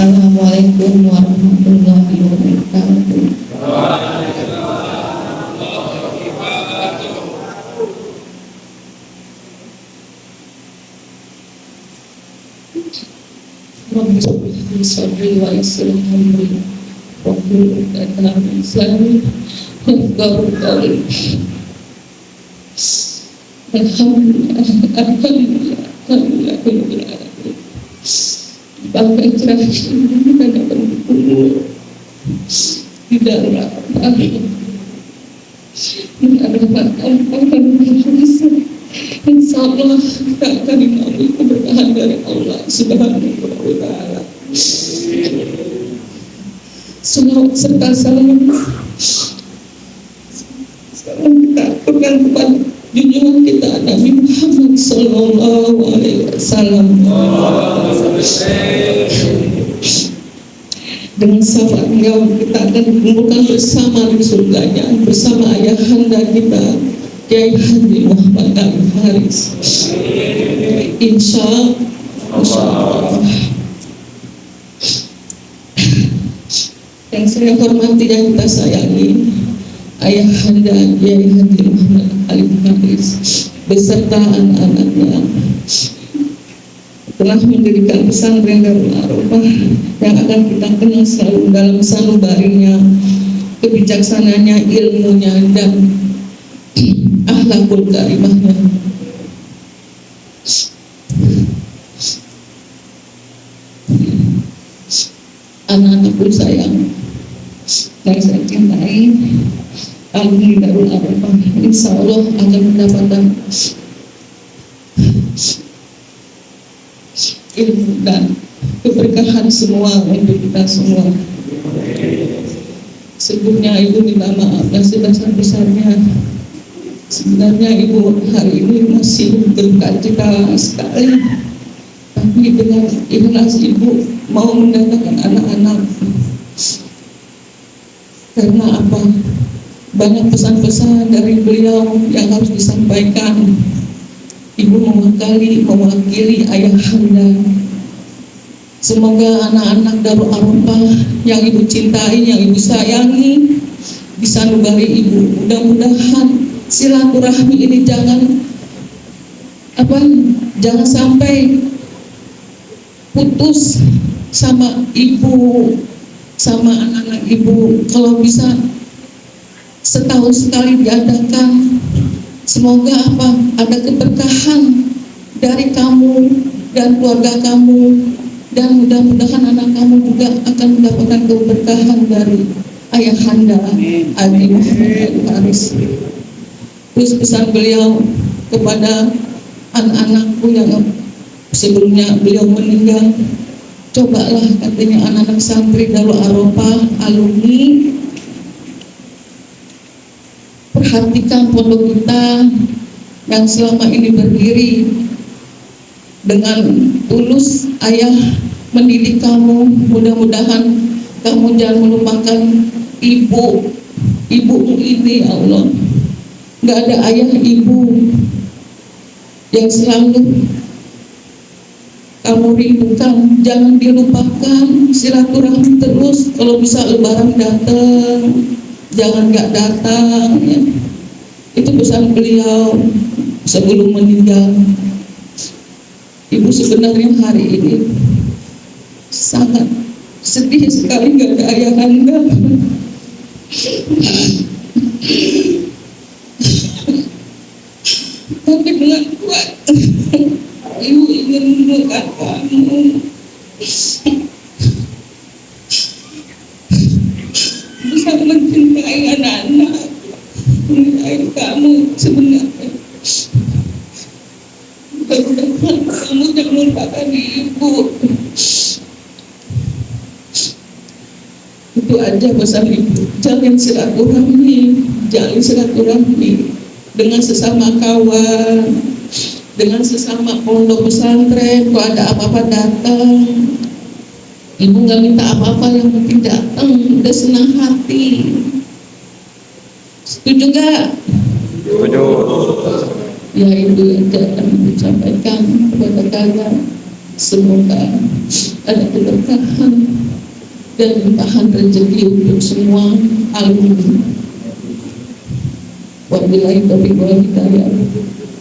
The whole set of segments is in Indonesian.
Assalamualaikum warahmatullahi wabarakatuh. Rabbi shrah li sadri wa yassir li amri wahlul 'uqdatam min lisani yafqahu qawli. Alhamdulillah. Bangga terakhir pada berkumpul di dalam mengharapkan orang bisa. Insya Allah kita akan mengalami keberkahan dari Allah Subhanahu wa Ta'ala. Salawat serta salam kita aturkan kepada junjungan kita Nabi Muhammad Sallallahu Alaihi Wasallam. Dengan syafaat beliau kita akan dikumpulkan bersama di surganya bersama ayahanda kita Kiai Haji Muhammad Ali Haris. Insya Allah. Yang saya hormati dan kita sayangi ayahanda Kiai Haji Muhammad Ali Haris beserta anak-anaknya telah mendirikan pesantren Darul Arafah yang akan kita kenal selalu dalam sanubarinya, kebijaksanaannya, ilmunya, dan akhlakul karimahnya. Anak-anakku sayang dan saya cintai, alumni Darul Arafah insya Allah akan mendapatkan ilmu dan keberkahan semua untuk kita semua. Sebelumnya Ibu minta maaf yang sebesar-besarnya. Sebenarnya Ibu hari ini masih berduka sekali, tapi dengan ikhlas Ibu mau mendatangkan anak-anak. Karena apa? Banyak pesan-pesan dari beliau yang harus disampaikan. Ibu mewakili ayahanda. Semoga anak-anak Darul Arafah yang Ibu cintai, yang Ibu sayangi bisa nubari Ibu. Mudah-mudahan silaturahmi ini jangan sampai putus sama Ibu, sama anak-anak Ibu. Kalau bisa setahun sekali diadakan. Semoga ada keberkahan dari kamu dan keluarga kamu, dan mudah-mudahan anak kamu juga akan mendapatkan keberkahan dari ayahanda Haji Muhammad Ali Haris. Terus pesan beliau kepada anak-anakku yang sebelumnya beliau meninggal, cobalah katanya anak-anak santri Darul Arafah alumni, perhatikan pondok kita yang selama ini berdiri dengan tulus. Ayah mendidik kamu, mudah-mudahan kamu jangan melupakan ibumu ini. Ya Allah, nggak ada ayah ibu yang selalu kamu rindukan, jangan dilupakan. Silaturahmi terus, kalau bisa lebaran datang, jangan nggak datang ya. Itu pesan beliau sebelum meninggal. Ibu sebenarnya hari ini sangat sedih sekali nggak ada ayahanda. Tapi dengan kuat Ibu ingin menemukan kamu. Bisa mencintai anak-anak, mencintai kamu sebenarnya. Mudah-mudahan kamu jangan melupakan Ibu. Itu aja pesan Ibu. Jalin silaturahmi dengan sesama kawan, dengan sesama pondok pesantren. Kalau ada apa-apa datang. Ibu nggak minta apa-apa, yang penting datang, udah senang hati. Setuju nggak? Setuju. Ya itu yang akan disampaikan kepada kalian. Semoga ada keberkahan dan limpahan rezeki untuk semua alumni. Wabillahi taufiq wal hidayah.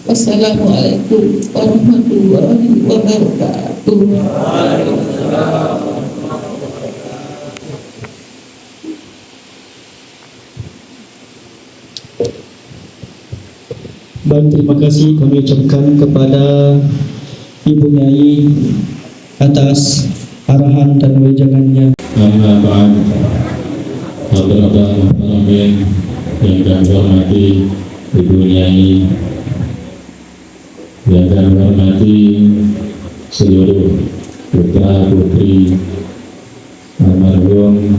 Wassalamualaikum warahmatullahi wabarakatuh. Baik, terima kasih kami ucapkan kepada Ibu Nyai atas arahan dan wejangannya. Amma ba'd, hadirin hadirin yang kami hormati Ibu Nyai, yang kami hormati seluruh putra putri almarhum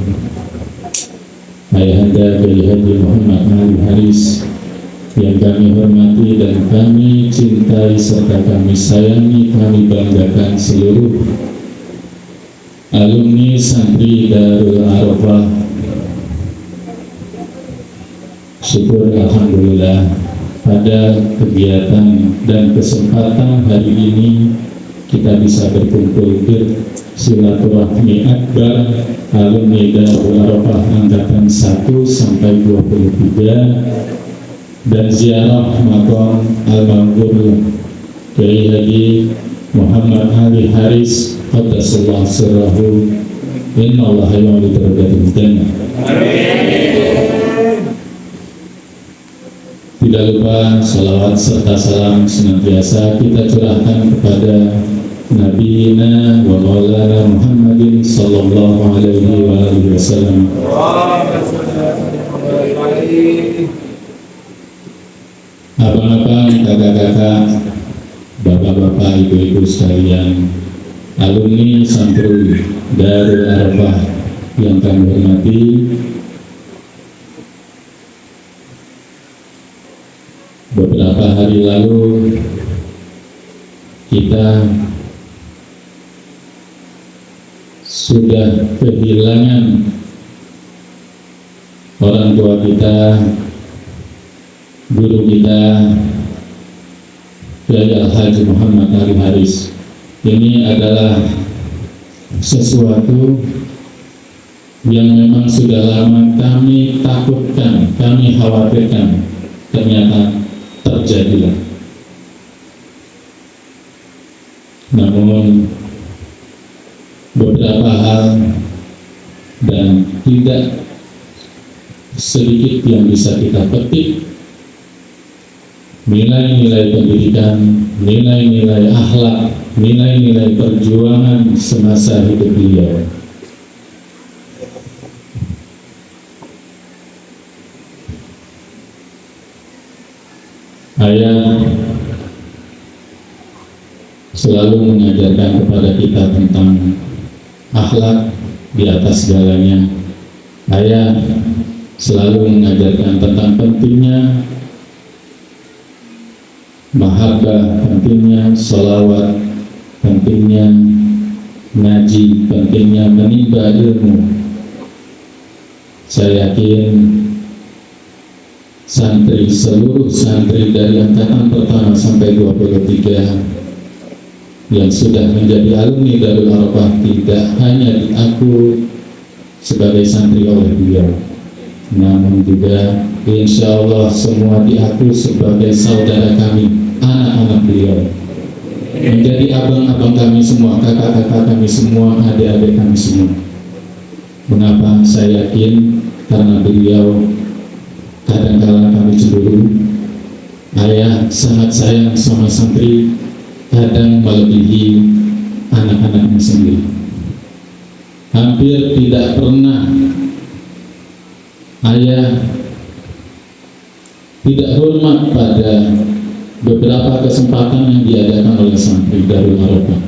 Ayahanda Kiai Haji Muhammad Ali Haris, yang kami hormati dan kami cintai serta kami sayangi, kami banggakan seluruh alumni santri Darul Arafah. Syukur alhamdulillah pada kegiatan dan kesempatan hari ini kita bisa berkumpul bersilaturahmi akbar alumni Darul Arafah angkatan 1 sampai 23 dan ziarah makam almarhum Kiai Haji Muhammad Ali Haris qaddasallahu sirrahu innallaha ya'lamu darajatihim jannah. Tidak lupa salawat serta salam senantiasa kita curahkan kepada Nabiina wa Maulana Muhammadin sallallahu alaihi wasallam. Abang-abang, kakak-kakak, bapak-bapak, ibu-ibu sekalian, alumni santri Darul Arafah yang kami hormati, beberapa hari lalu kita sudah kehilangan orang tua kita, guru kita, Kiai Haji Muhammad Ali Haris. Ini adalah sesuatu yang memang sudah lama kami takutkan, kami khawatirkan, ternyata terjadilah. Namun beberapa hal dan tidak sedikit yang bisa kita petik, nilai-nilai pendidikan, nilai-nilai akhlak, nilai-nilai perjuangan semasa hidup beliau. Ayah selalu mengajarkan kepada kita tentang akhlak di atas segalanya. Ayah selalu mengajarkan tentang pentingnya mahabbah, pentingnya sholawat, pentingnya ngaji, pentingnya menimba ilmu. Saya yakin santri, seluruh santri dari angkatan pertama sampai 23 yang sudah menjadi alumni Darul Arafah tidak hanya diaku sebagai santri oleh beliau, namun juga insya Allah semua diaku sebagai saudara kami, anak-anak beliau, menjadi abang-abang kami semua, kakak-kakak kami semua, adik-adik kami semua. Mengapa saya yakin? Karena beliau kadang-kala kami cemburu. Ayah sangat sayang sama santri, kadang melebihi anak-anaknya sendiri. Hampir tidak pernah ayah tidak hormat pada beberapa kesempatan yang diadakan oleh santri Darul Arafah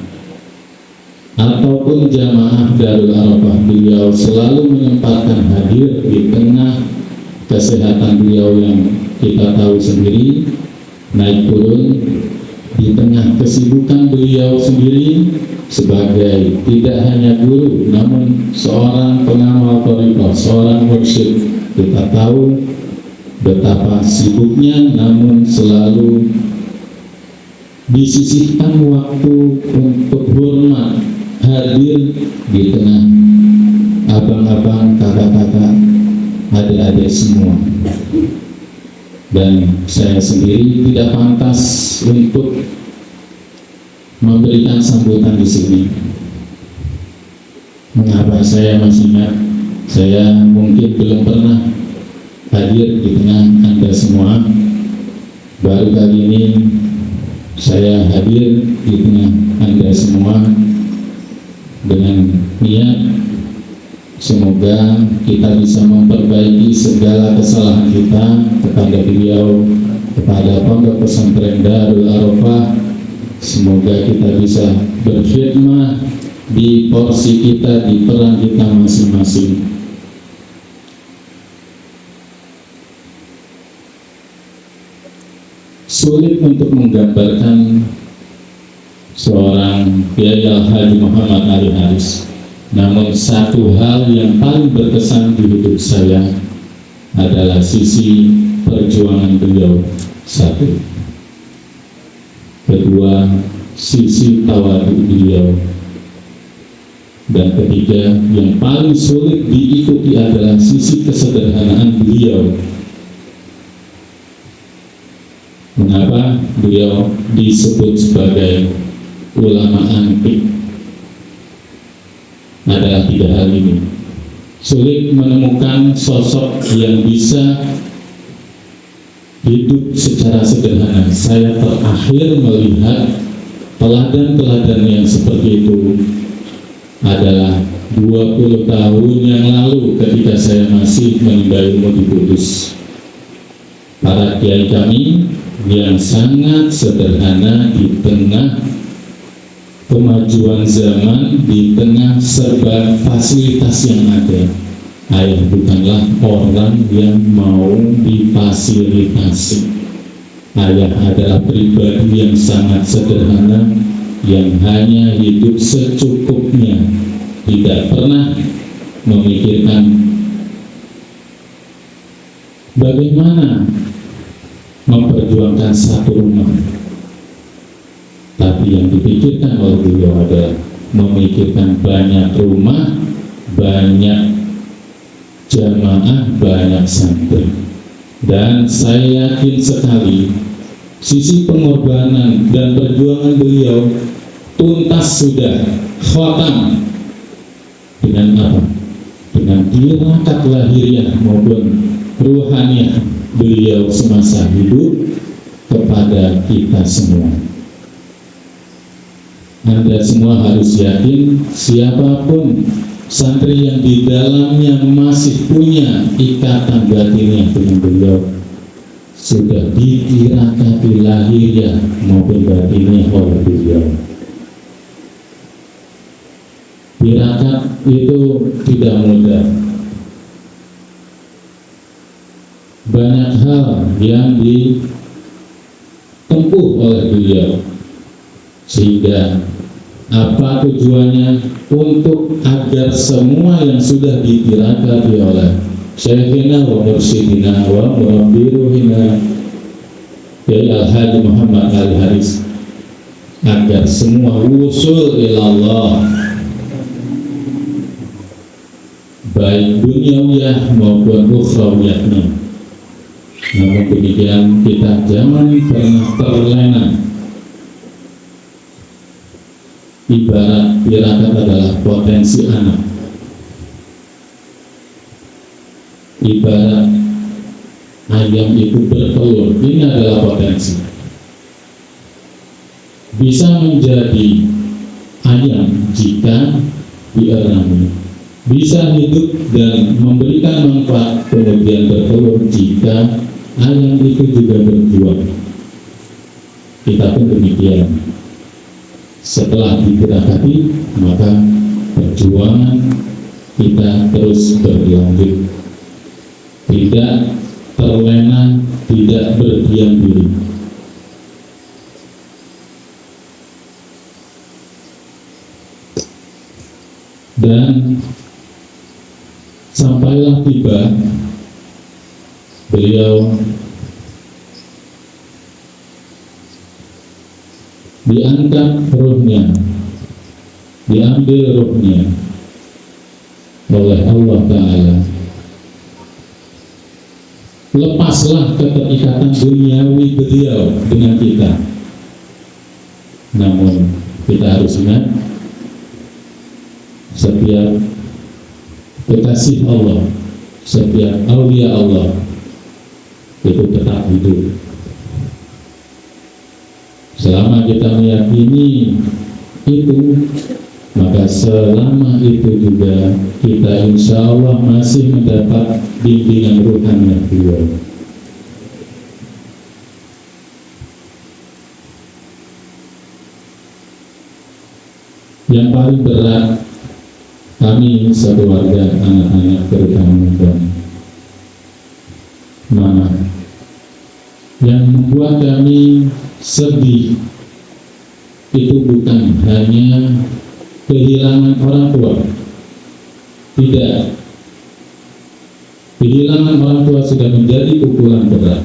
ataupun jamaah Darul Arafah. Beliau selalu menyempatkan hadir di tengah kesehatan beliau yang kita tahu sendiri, naik turun, di tengah kesibukan beliau sendiri sebagai tidak hanya guru namun seorang pengamal thariqah, seorang mursyid. Kita tahu betapa sibuknya, namun selalu disisihkan waktu untuk hormat hadir di tengah abang-abang, kakak-kakak, adik-adik semua. Dan saya sendiri tidak pantas untuk memberikan sambutan di sini. Mengapa saya masih ingat? Saya mungkin belum pernah hadir di tengah Anda semua. Baru kali ini saya hadir di tengah Anda semua dengan niat semoga kita bisa memperbaiki segala kesalahan kita kepada beliau, kepada Pondok Pesantren Darul Arafah. Semoga kita bisa berkhidmah di porsi kita, di peran kita masing-masing. Sulit untuk menggambarkan seorang Kiai Al-Haji Muhammad Ali Haris. Namun satu hal yang paling berkesan di hidup saya adalah sisi perjuangan beliau. Satu. Kedua, sisi tawadu beliau. Dan ketiga, yang paling sulit diikuti adalah sisi kesederhanaan beliau. Mengapa beliau disebut sebagai ulama antik? Adalah tiga hal ini. Sulit menemukan sosok yang bisa hidup secara sederhana. Saya terakhir melihat teladan-teladan yang seperti itu adalah 20 tahun yang lalu ketika saya masih menimba ilmu di Kudus. Para kiai kami yang sangat sederhana di tengah kemajuan zaman, di tengah serba fasilitas yang ada. Ayah bukanlah orang yang mau difasilitasi. Ayah adalah pribadi yang sangat sederhana, yang hanya hidup secukupnya, tidak pernah memikirkan bagaimana memperjuangkan satu rumah. Tapi yang dipikirkan oleh beliau adalah memikirkan banyak rumah, banyak jamaah, banyak santri. Dan saya yakin sekali sisi pengorbanan dan perjuangan beliau tuntas sudah, khatam. Dengan apa? Dengan tirakat lahiriah maupun ruhaniah beliau semasa hidup kepada kita semua. Anda semua harus yakin, siapapun santri yang di dalamnya masih punya ikatan batinnya dengan beliau, sudah ditirakati lahiriah maupun batinnya oleh beliau. Tirakat itu tidak mudah. Banyak hal yang ditempuh oleh beliau, sehingga apa tujuannya? Untuk agar semua yang sudah ditirakati oleh Syekhina wa Mursyidina wa Murabbiruhina Kiai Al-Haji Muhammad Ali Haris, agar semua wusul ilallah, baik dunyawiyah maupun ukhrawiyahnya. Namun demikian, kita jangan pernah terlena. Ibarat tirakat adalah potensi anak. Ibarat ayam itu bertelur, ini adalah potensi. Bisa menjadi ayam jika dierami, bisa hidup dan memberikan manfaat kemudian bertelur jika ayam itu juga berjuang. Kita pun demikian. Setelah ditirakati, maka perjuangan kita terus berlanjut, tidak terlena, tidak berdiam diri. Dan sampailah tiba beliau diangkat ruhnya, diambil ruhnya, oleh Allah Ta'ala. Lepaslah keterikatan duniawi beliau dengan kita. Namun kita harus ingat, setiap kekasih Allah, setiap aulia Allah itu tetap hidup. Selama kita meyakini itu, maka selama itu juga kita insya Allah masih mendapat bimbingan ruhani beliau. Yang paling berat kami sekeluarga, anak-anak terutama dan mama, yang membuat kami sedih itu bukan hanya kehilangan orang tua. Tidak. Kehilangan orang tua sudah menjadi pukulan berat.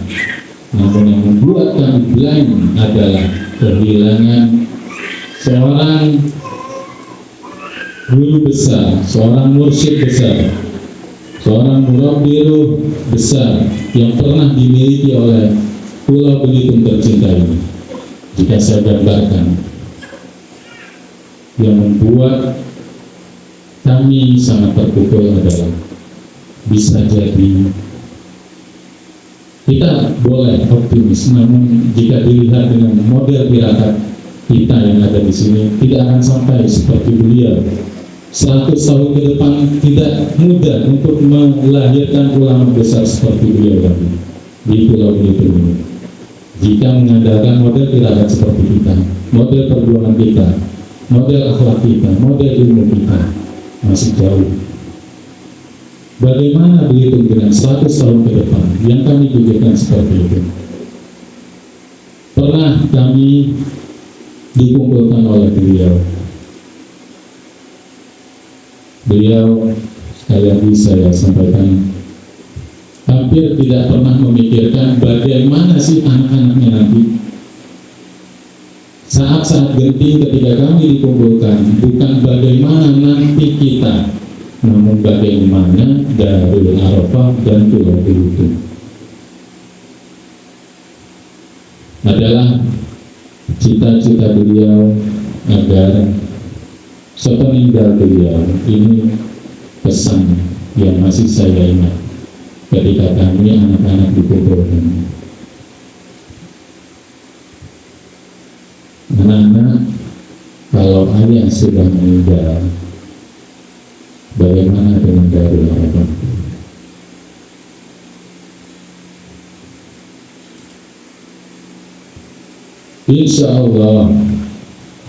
Namun yang membuat kami blank adalah kehilangan seorang guru besar, seorang mursyid besar, seorang murabbiruh besar yang pernah dimiliki oleh Pulau Belitung tercinta ini. Jika saya gambarkan, yang membuat kami sangat terpukul adalah bisa jadi kita boleh optimis, namun jika dilihat dengan model tirakat kita yang ada di sini, tidak akan sampai seperti beliau. 100 tahun ke depan tidak mudah untuk melahirkan ulama besar seperti beliau lagi di Pulau Belitung ini. Jika mengandalkan model tirakat seperti kita, model perjuangan kita, model akhlak kita, model ilmu kita masih jauh. Bagaimana Belitung dengan 100 tahun ke depan yang kami pikirkan seperti itu? Pernah kami dikumpulkan oleh beliau. Beliau, sekali lagi saya sampaikan, hampir tidak pernah memikirkan bagaimana sih anak-anaknya nanti. Saat-saat genting ketika kami dikumpulkan, bukan bagaimana nanti kita, namun bagaimana Darul Arafah dan Pulau Belitung. Adalah cita-cita beliau agar sepeninggal beliau. Ini pesan yang masih saya ingat ketika kami anak-anak dikumpulkan. Anak-anak, kalau ayah sudah meninggal, bagaimana dengan Darul Arafah? Insya Allah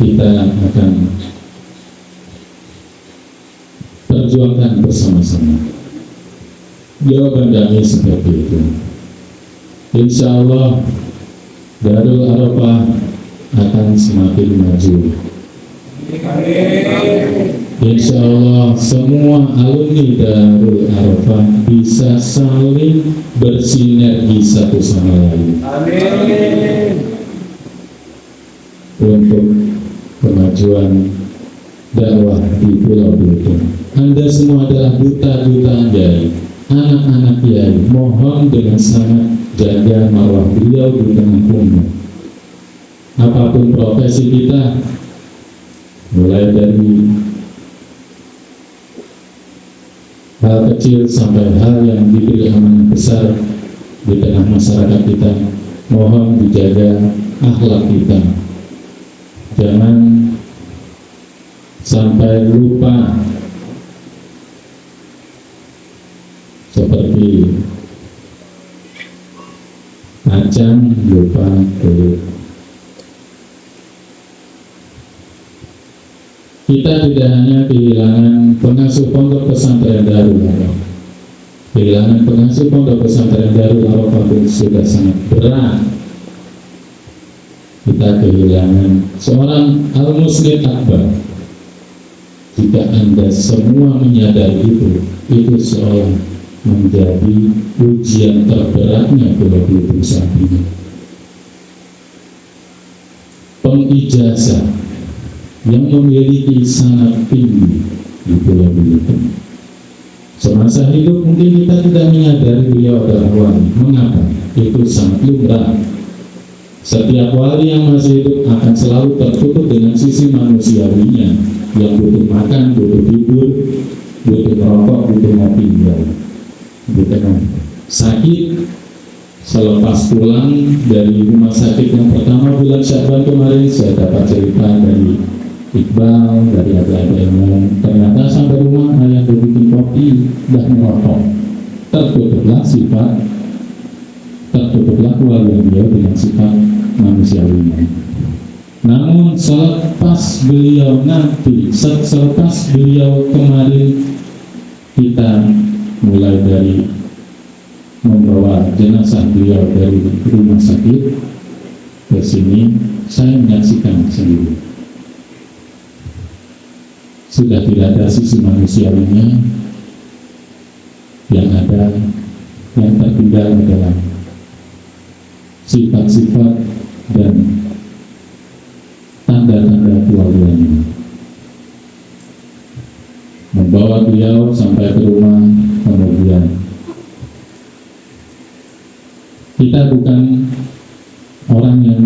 kita akan perjuangkan bersama-sama. Jawaban kami seperti itu. Insya Allah Darul Arafah akan semakin maju. Insya Allah semua alumni Darul Arafah bisa saling bersinergi satu sama lain. Amin. Untuk kemajuan dakwah di Pulau Belitung. Anda semua adalah duta-duta Kiai, anak-anak Kiai. Mohon dengan sangat jaga marwah beliau di tengah umat. Apapun profesi kita, mulai dari hal kecil sampai hal yang diberi amanah besar di tengah masyarakat kita, mohon dijaga akhlak kita. Jangan sampai lupa seperti kacang lupa kulit. Kita tidak hanya kehilangan pengasuh pondok pesantren Darul Arafah. Kehilangan pengasuh pondok pesantren Darul Arafah pun sudah sangat berat. Kita kehilangan seorang al-muslim akbar. Jika Anda semua menyadari itu seolah menjadi ujian terberatnya Pulau Belitung saat ini. Pengijazah yang memiliki sangat tinggi di Pulau Belitung Semasa hidup mungkin kita tidak menyadari beliau adalah wali. Mengapa? Itu sangat lumrah. Setiap wali yang masih hidup akan selalu tertutup dengan sisi manusiawinya, yang butuh makan, butuh tidur, butuh merokok, butuh ngopi, butuh sakit. Selepas pulang dari rumah sakit yang pertama bulan Sya'ban kemarin, saya dapat cerita dari Iqbal, dari adik-adik yang lain. Ternyata sampai rumah ayah bikin kopi dan merokok. Tertutuplah keluarga beliau dengan sifat manusiawinya. Namun selepas beliau kemarin, kita mulai dari membawa jenazah beliau dari rumah sakit ke sini, saya menyaksikan sendiri. Sudah tidak ada sisi manusiawinya, yang tertinggal adalah sifat-sifat dan tanda-tanda keluarganya. Membawa beliau sampai ke rumah, kemudian kita bukan orang yang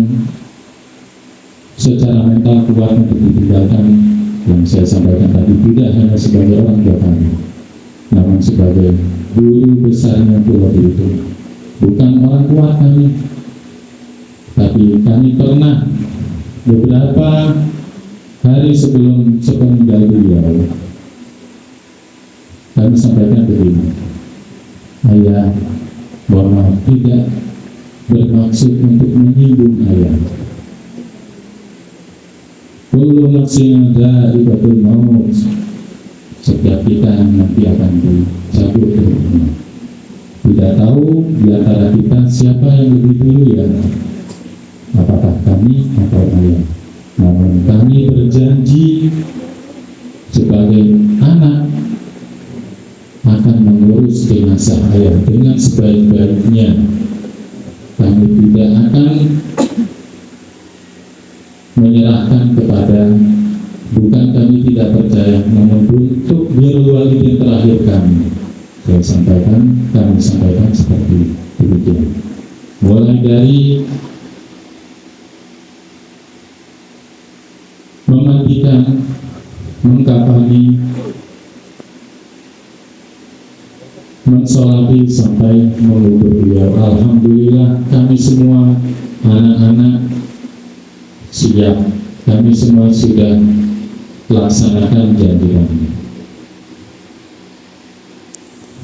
secara mental kuat untuk ditinggalkan. Yang saya sampaikan tadi tidak hanya sebagai orang tua kami, namun sebagai guru besarnya pulau itu. Bukan orang kuat kami, tapi kami pernah beberapa hari sebelum sepeninggal beliau, kami sampaikan begini: ayah, mohon maaf, tidak bermaksud untuk menyinggung ayah. Kullu nafsin dha'iqatul maut. Setiap kita nanti akan dicabut ruhnya. Tidak tahu di antara kita siapa yang lebih dulu ya, apakah kami atau ayah. Namun kami berjanji sebagai anak akan mengurus jenazah ayah dengan sebaik-baiknya. Kami tidak akan menyerahkan kepada, bukan kami tidak percaya, namun untuk birrul walidain terakhir kami sampaikan seperti demikian. Mulai dari memandikan, mengkafani, mensolati sampai mengubur beliau. Alhamdulillah kami semua anak-anak siap, kami semua sudah laksanakan janji kami.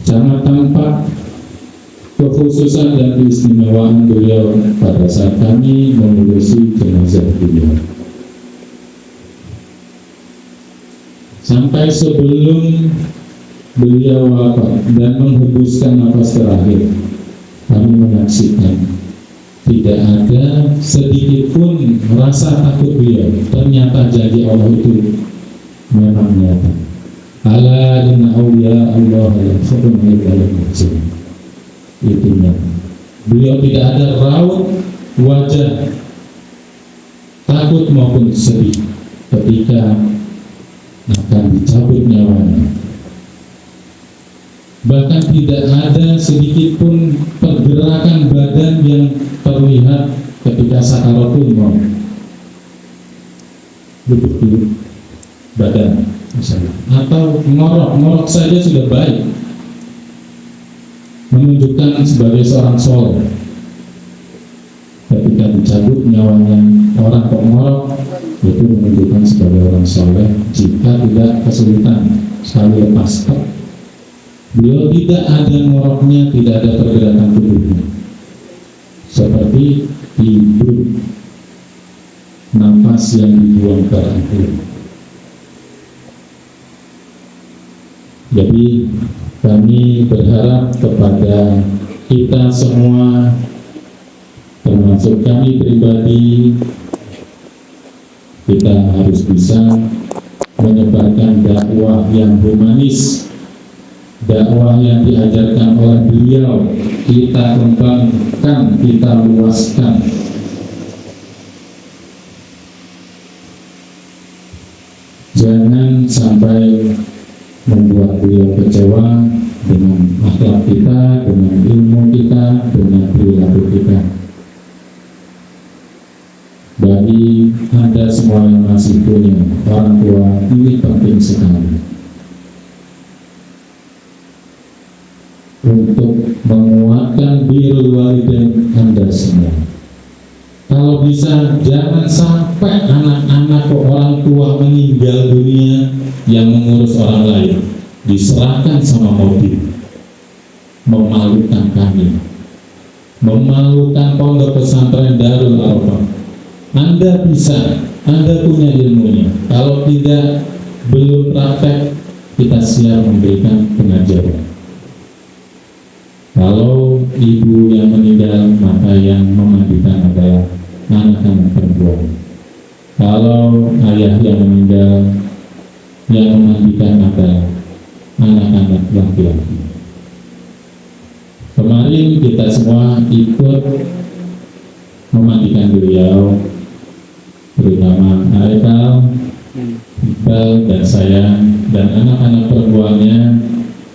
Sangat tampak kekhususan dan keistimewaan beliau pada saat kami mengurusi jenazah beliau. Sampai sebelum beliau wafat dan menghembuskan nafas terakhir, kami menyaksikan tidak ada sedikit pun rasa takut beliau. Ternyata janji Allah itu memang nyata. Ala inna awliya Allah yakhafuna al muhsinin. Itunya. Beliau tidak ada raut wajah takut maupun sedih ketika akan dicabut nyawanya. Bahkan tidak ada sedikit pun pergerakan badan yang terlihat ketika sakaratul maut. Duduk badan misalnya, atau ngorok saja sudah baik, menunjukkan sebagai seorang soleh. Ketika dicabut nyawanya orang kok ngorok, itu menunjukkan sebagai orang soleh. Jika tidak kesulitan sekali lepas tok, beliau tidak ada ngoroknya, tidak ada pergerakan tubuhnya, seperti tidur, nafas yang dibuang terakhir. Jadi kami berharap kepada kita semua, termasuk kami pribadi, kita harus bisa menyebarkan dakwah yang humanis, dakwah yang diajarkan oleh beliau. Kita kembangkan, kita luaskan. Jangan sampai membuat beliau kecewa dengan akhlak kita, dengan ilmu kita, dengan perilaku kita. Bagi Anda semua yang masih punya orang tua, ini penting sekali untuk menguatkan birrul walidain Anda semua. Kalau bisa jangan sampai anak-anak orang tua meninggal dunia yang mengurus orang lain, diserahkan sama mobil. Memalukan kami, memalukan Pondok Pesantren Darul Arafah. Anda bisa, Anda punya ilmunya. Kalau tidak, belum praktek, kita siap memberikan pengajaran. Kalau ibu yang meninggal, maka yang memandikan adalah anak-anak perempuan. Kalau ayah yang meninggal, yang memandikan adalah anak-anak laki-laki. Kemarin kita semua ikut memandikan beliau, terutama Aikal, Iqbal, dan saya, dan anak-anak perempuannya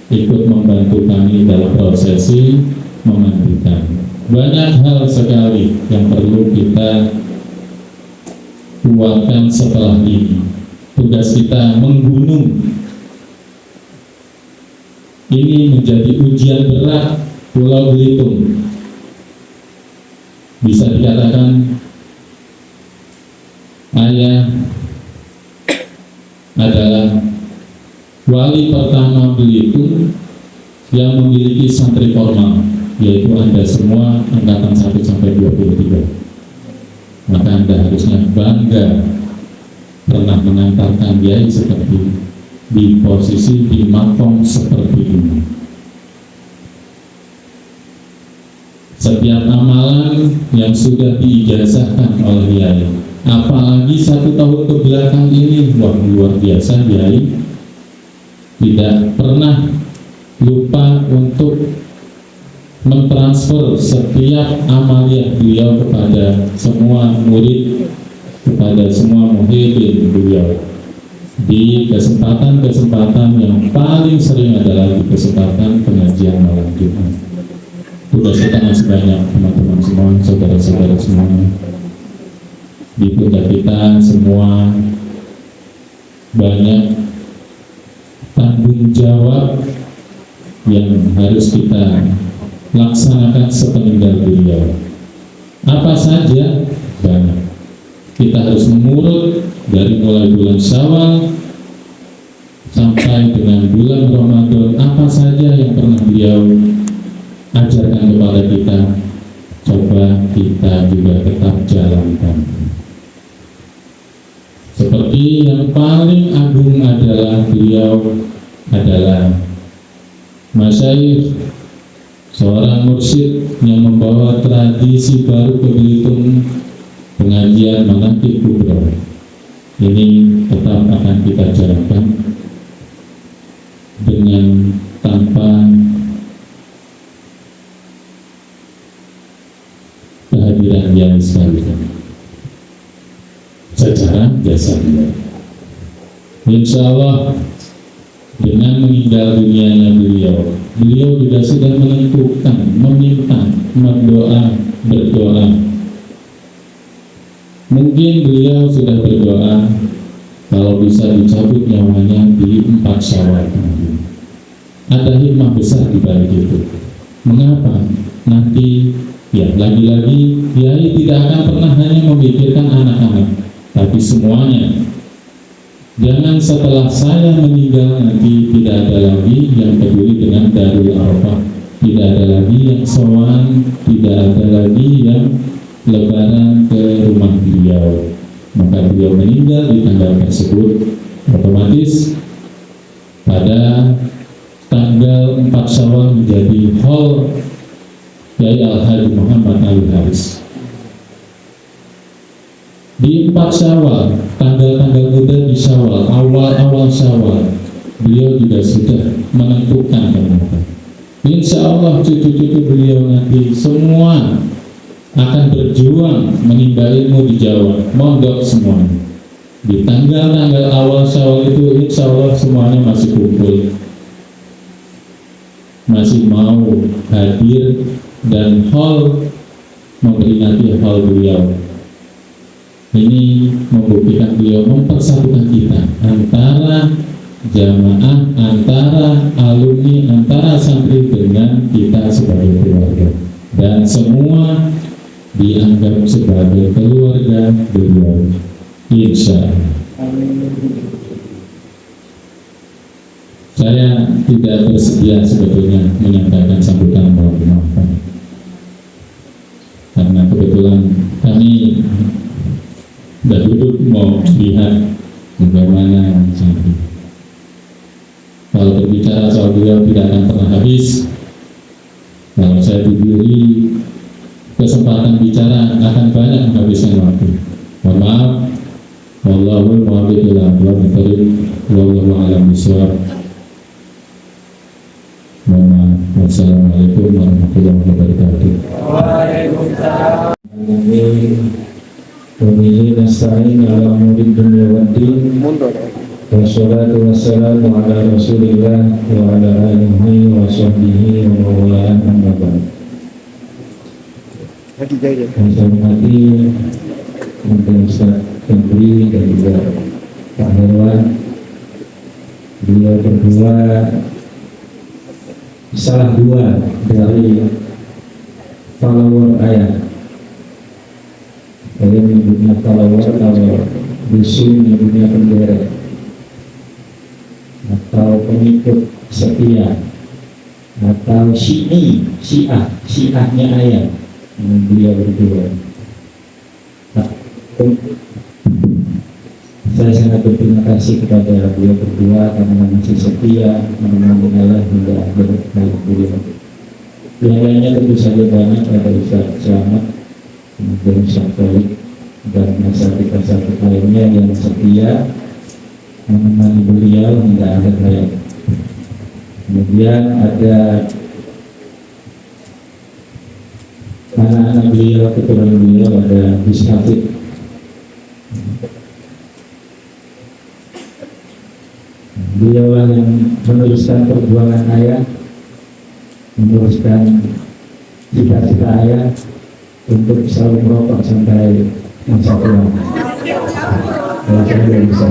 ikut membantu kami dalam prosesi memandikan. Banyak hal sekali yang perlu kita kuatkan setelah ini. Tugas kita menggunung. Ini menjadi ujian berat Pulau Belitung. Bisa dikatakan ayah adalah wali pertama Belitung yang memiliki santri formal, yaitu Anda semua angkatan 1 sampai 23. Maka Anda harusnya bangga pernah mengantarkan kiai seperti di posisi di makom seperti ini. Setiap amalan yang sudah diijazahkan oleh kiai, apalagi 1 tahun kebelakang ini, wah luar biasa. Kiai tidak pernah lupa untuk mentransfer setiap amaliyah beliau kepada semua murid, kepada semua muhibin beliau. Di kesempatan-kesempatan yang paling sering adalah di kesempatan pengajian malam Jumat. Tugas kita masih banyak, teman-teman semua, saudara-saudara semuanya. Di pundak kita semua banyak tanggung jawab yang harus kita laksanakan sepeninggal beliau. Apa saja? Banyak. Kita harus mengurut dari mulai bulan Syawal sampai dengan bulan Ramadan. Apa saja yang pernah beliau ajarkan kepada kita, coba kita juga tetap jalankan. Seperti yang paling agung adalah beliau adalah masyayikh, seorang mursyid yang membawa tradisi baru ke Belitung, pengajian manaqib kubra. Ini tetap akan kita jalankan dengan tanpa kehadiran yang sekalian, secara biasanya. Insya Allah dengan meninggal dunianya beliau juga sudah menentukan, meminta, berdoa. Mungkin beliau sudah berdoa kalau bisa dicabut nyawanya di 4 Syawal. Ada hikmah besar di balik itu. Mengapa? Nanti ya lagi-lagi kiai tidak akan pernah hanya memikirkan anak-anak, tapi semuanya. Jangan setelah saya meninggal nanti tidak ada lagi yang peduli dengan Darul Arafah, tidak ada lagi yang sowan, tidak ada lagi yang lebaran ke rumah beliau. Maka beliau meninggal di tanggal tersebut, otomatis pada tanggal 4 Syawal menjadi Hall Kiai Al-Haji Muhammad Ali Haris. Di 4 Syawal, tanggal-tanggal muda di Syawal, awal-awal Syawal, beliau juga sudah menentukan ternyata. Insya Allah cucu-cucu beliau nanti semua akan berjuang menimba ilmu di Jawa, mondok semuanya. Di tanggal-tanggal awal Syawal itu insya Allah semuanya masih kumpul, masih mau hadir dan hall memperingati hall beliau. Ini membuktikan beliau mempersatukan kita antara jamaah, antara alumni, antara santri dengan kita sebagai keluarga, dan semua dianggap sebagai keluarga beliau. Insya Allah. Saya tidak bersedia sebetulnya menyampaikan sambutan, mohon maaf, karena kebetulan kami sudah duduk mau lihat bagaimana sampai. Kalau berbicara soal beliau tidak akan pernah habis. Kalau saya diberi kesempatan bicara akan banyak menghabiskan waktu. Mohon maaf. Wallahul muwaffiq ila aqwamit thoriq. Wallahu a'lam bishawab. Mohon maaf. Wassalamualaikum warahmatullahi wabarakatuh. Waalaikumsalam. Wabillahi nasta'in ala umuri dunya waddin. Wassalatu wassalamu ala Rasulillah wa ala alihi wa sahbihi wa mawalah amma ba'd. Saya hormati Menteri Ustaz Febri dan juga Pak Herwan. Beliau berdua salah dua dari follower ayah. Saya menyebutnya follower, kalau Busu menyebutnya penderet atau pengikut setia atau syiahnya ayah. Beliau berdua. Saya sangat berterima kasih kepada beliau berdua karena masih setia menemani ayah hingga akhir hayat beliau. Yang lainnya tentu saja banyak, ada Ustaz Selamat, kemudian Ustaz Khalid, dan asatidz lainnya yang setia menemani beliau hingga akhir hayat. Kemudian ada anak-anak beliau, keturunan beliau, ada Gus Hafid. Beliau yang meneruskan perjuangan ayah, meneruskan cita-cita ayah untuk selalu merokok sampai masa tua. Kalau saya tidak bisa.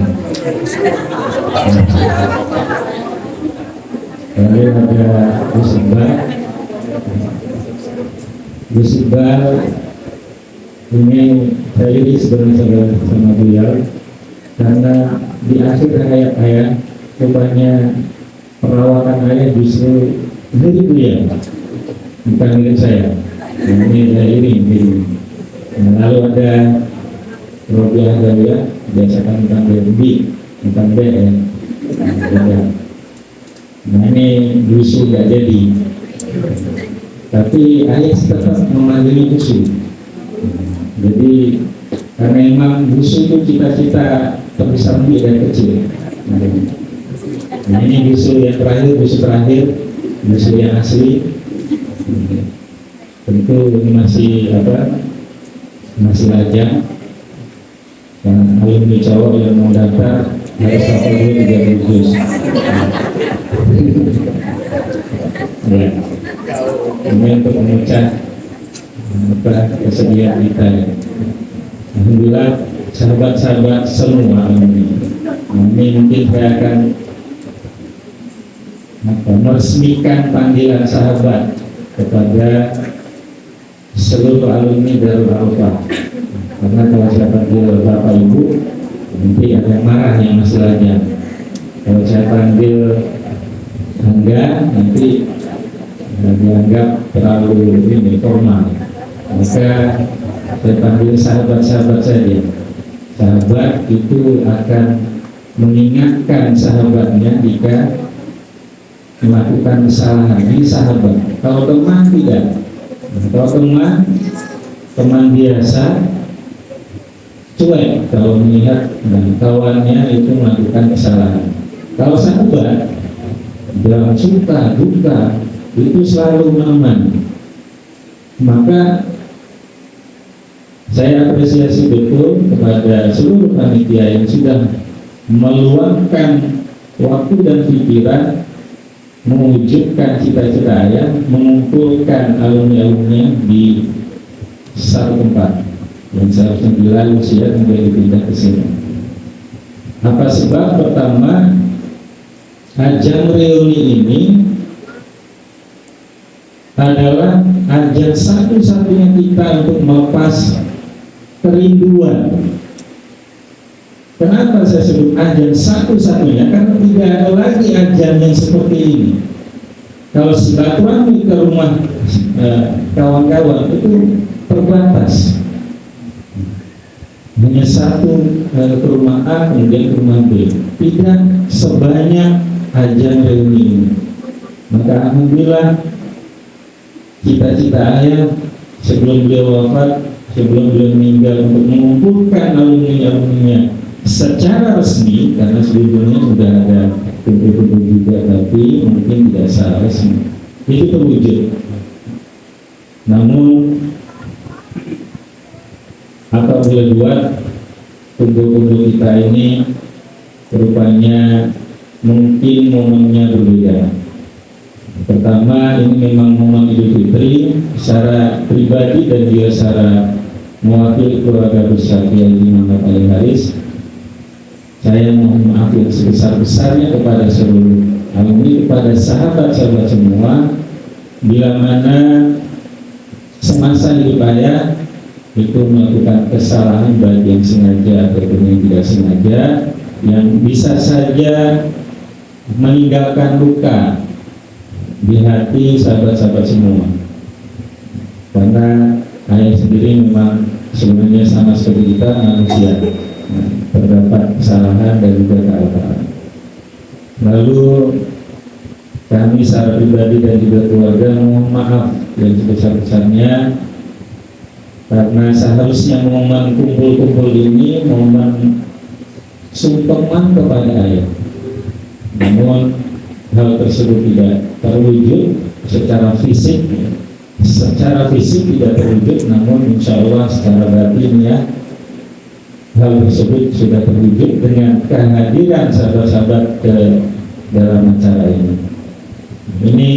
Lalu ada Gus Iqbal. Ini saya ini sebenarnya sama beliau karena di akhir hayat ayah rupanya perawatan ayah justru dari beliau, bukan milik saya. Ini. Lalu ada Robiah Dawiyah, biasakan panggil B, bukan BN. Nah ini Busu nggak jadi, tapi ayah tetap memanggil Busu. Jadi karena memang Busu itu cita-cita terbesar dari kecil. Nah ini Busu yang terakhir, Busu yang asli. Tentu ini masih lajang. Dan alumni cowok yang mau daftar harus dapat dulu 3 juz. Ya. Ini untuk mengucap kesediaan kita. Alhamdulillah sahabat-sahabat semua ini mungkin saya akan meresmikan panggilan sahabat kepada seluruh alumni Darul Arafah. Karena kalau saya panggil Bapak Ibu nanti ada yang marah yang masih lajang. Kalau saya panggil Angga nanti dianggap terlalu formal. Maka saya panggil sahabat-sahabat saja. Sahabat itu akan mengingatkan sahabatnya jika melakukan kesalahan. Ini sahabat. Kalau teman tidak. Kalau teman biasa cuek kalau melihat kawannya itu melakukan kesalahan. Kalau sahabat dalam suka duka itu selalu menemani. Maka Saya apresiasi betul kepada seluruh panitia yang sudah meluangkan waktu dan pikiran mewujudkan cita-cita ayah, mengumpulkan alumni-alumni di satu tempat yang seharusnya di Lalusia menjadi pindah ke sini. Apa sebab? Pertama, ajang reuni ini adalah ajang satu-satunya kita untuk melepas kerinduan. Kenapa saya sebut ajang satu-satunya? Karena tidak ada lagi ajang yang seperti ini. Kalau silaturahmi ke rumah kawan-kawan itu terbatas, hanya satu ke rumah A kemudian ke rumah B, tidak sebanyak ajang reuni ini. Maka alhamdulillah cita-cita ayah sebelum beliau wafat, sebelum beliau meninggal, untuk mengumpulkan alumni-alumninya secara resmi, karena sebelumnya sudah ada kumpul-kumpul juga tapi mungkin tidak secara resmi, itu terwujud. Namun apa boleh buat, kumpul-kumpul kita ini rupanya mungkin momennya berbeda. Pertama, ini memang momen Idul Fitri. Secara pribadi dan juga secara mewakili keluarga besar Kiai Muhammad Ali Haris, saya mohon maaf yang sebesar-besarnya kepada seluruh alumni, kepada sahabat-sahabat semua, bila mana semasa hidup ayah itu melakukan kesalahan baik yang sengaja ataupun yang tidak sengaja, yang bisa saja meninggalkan luka di hati sahabat-sahabat semua. Karena ayah sendiri memang sebenarnya sama seperti kita, manusia, terdapat kesalahan dan juga kealpaan. Lalu kami secara pribadi dan juga keluarga mohon maaf yang sebesar-besarnya, karena seharusnya momen kumpul-kumpul ini momen sungkeman kepada ayah. Namun hal tersebut tidak terwujud secara fisik. Secara fisik tidak terwujud, namun insya Allah secara batin ya, hal tersebut sudah terwujud dengan kehadiran sahabat-sahabat ke dalam acara ini. Ini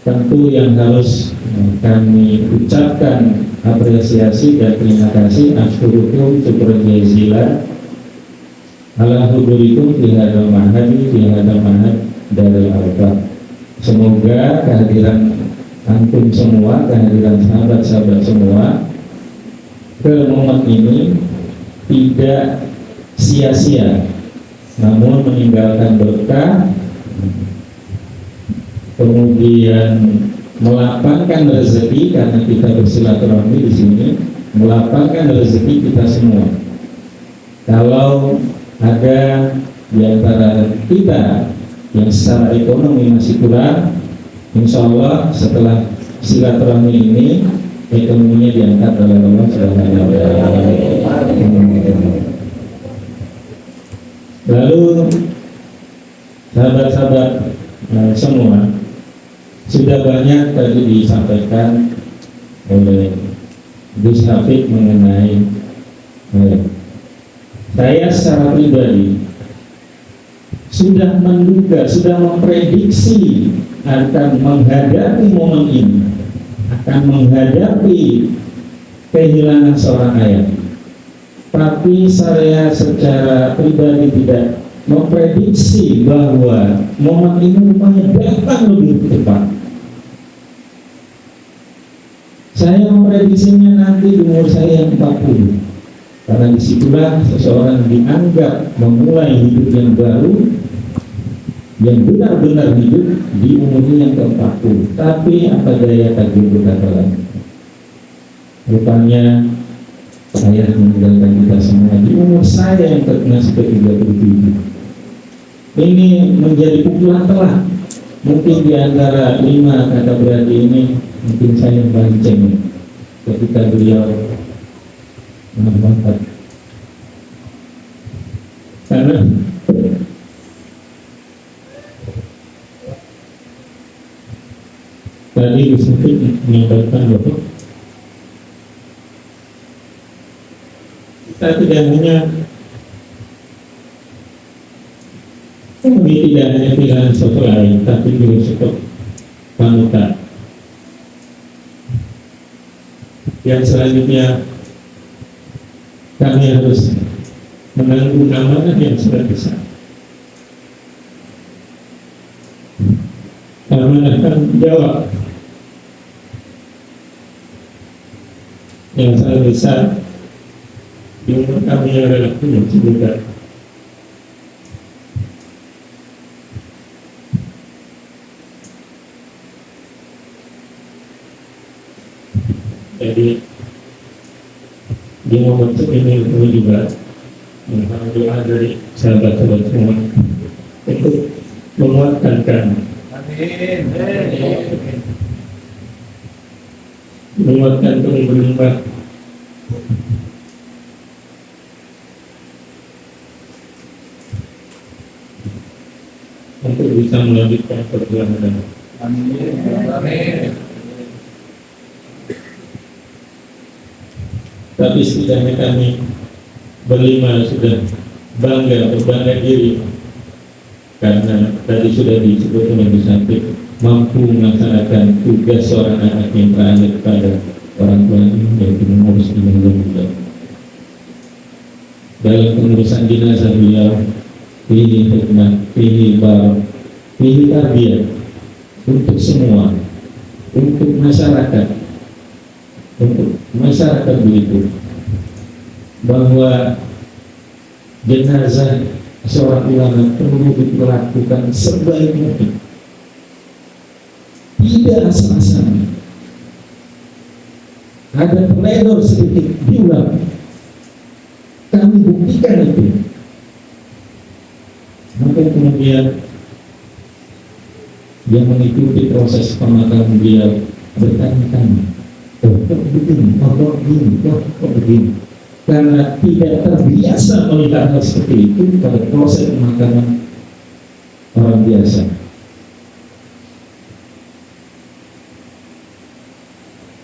tentu yang harus kami ucapkan apresiasi dan terima kasih. Asyurukum syukran jazilan ala hudurikum fi hadzal mahad darul arba. Semoga kehadiran antum semua, kehadiran sahabat-sahabat semua ke momen ini tidak sia-sia, namun meninggalkan berkah, kemudian melapangkan rezeki, karena kita bersilaturahmi di sini, melapangkan rezeki kita semua. Kalau ada di antara kita yang secara ekonomi masih kurang, insya Allah setelah silaturahmi ini ekonominya diangkat oleh Allah Subhanahu wa Ta'ala. Lalu sahabat-sahabat semua, sudah banyak tadi disampaikan oleh Gus Hafid mengenai saya secara pribadi sudah menduga, sudah memprediksi akan menghadapi momen ini, akan menghadapi kehilangan seorang ayah. Tapi saya secara pribadi tidak memprediksi bahwa momen ini rupanya datang lebih cepat. Saya memprediksinya nanti di umur saya yang 40, karena disitulah seseorang dianggap memulai hidup yang baru, yang benar-benar hidup di umurnya yang ke-40. Tapi apa daya takdir berkata lagi, rupanya saya meninggalkan kita semua di umur saya yang masih ke-37. Ini menjadi pukulan telak. Mungkin di antara 5 kata berarti ini mungkin saya yang paling cengeng ketika beliau menambahkan, karena tadi Gus Mufid menyampaikan bahwa Tapi tidak hanya kami tidak hanya pilihan satu lain, tapi juga satu panutan. Yang selanjutnya kami harus menanggung amanah yang sudah besar. Amanah tanggung jawab yang sangat besar di umur kami yang relatif muda. Jadi di momentum ini kami juga mohon doa dari sahabat-sahabat semua untuk menguatkan kami, menguatkan kami berlimpah untuk bisa melanjutkan perjalanan. Amin. Tapi setidaknya kami berlima sudah berbangga diri karena tadi sudah disebut oleh Bu Santi, mampu melaksanakan tugas seorang anak yang terakhir pada orang tuanya, yaitu mengurus jenazah beliau. Dalam pengurusan jenazah beliau, pilih hikmah, pilih bar, pilih tarbiyah untuk semua, untuk masyarakat begitu, bahwa jenazah seorang ulama perlu diperlakukan sebaik mungkin, tidak asal-asalan. Ada pledor sedikit diulang, kami buktikan itu. Maka kemudian yang mengikuti proses pemakaman beliau bertanya-tanya, kok begini, karena tidak terbiasa melihat hal seperti itu pada proses pemakaman orang biasa.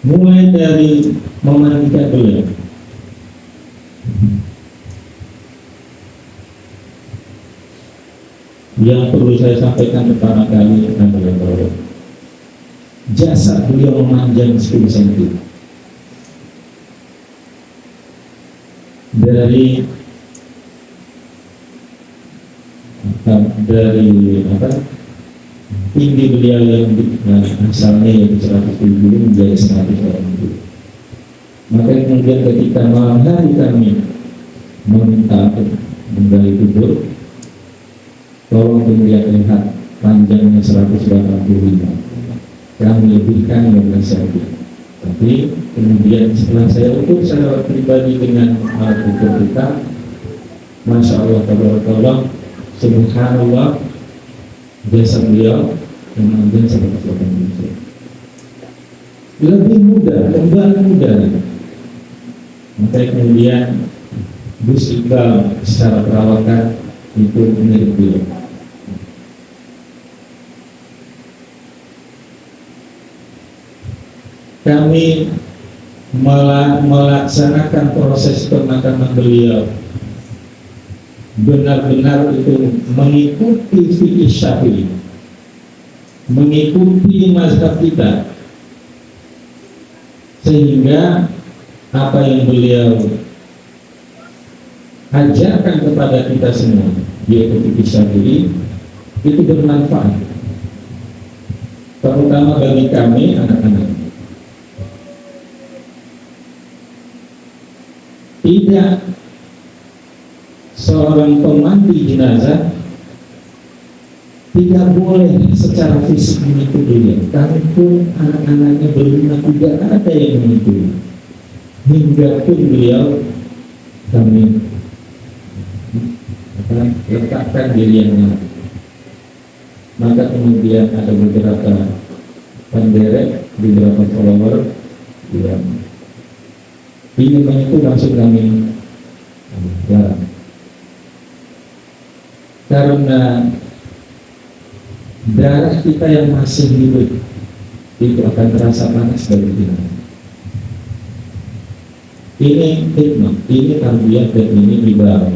Mulai dari memandikan beliau, yang perlu saya sampaikan pertama kali adalah bahwa jasa beliau memanjang 10 cm dari tinggi beliau yang asalnya yaitu 170 menjadi 180. Maka kemudian ketika malam hari kami meminta menggali kubur, tolong kemudian lihat panjangnya 185. Kami lebihkan 15 cm. Tapi kemudian setelah saya ukur secara pribadi dengan alat ukur kita, Masya Allah, tabarakallah, subhanallah, jasa beliau memanjang 180. Lebih mudah, kembali mudah. Maka kemudian Gus Iqbal secara perawatan itu mirip beliau. Kami melaksanakan proses pemakaman beliau benar-benar itu mengikuti fikih Syafi'i, mengikuti mazhab kita, sehingga apa yang beliau ajarkan kepada kita semua, yaitu fikih Syafi'i, itu bermanfaat, terutama bagi kami anak-anak. Tidak seorang pemandi jenazah tidak boleh secara fisik mengikuti dia. Kami pun anak-anaknya berlima tidak ada yang mengikuti. Hingga pun beliau kami letakkan dirinya. Maka kemudian ada beberapa penderek, beberapa follower yang ingin mengikuti, langsung kami larang. Karena darah kita yang masih hidup itu akan terasa panas dari kita. Ini hikmah, ini tarbiyah, dan ini riba.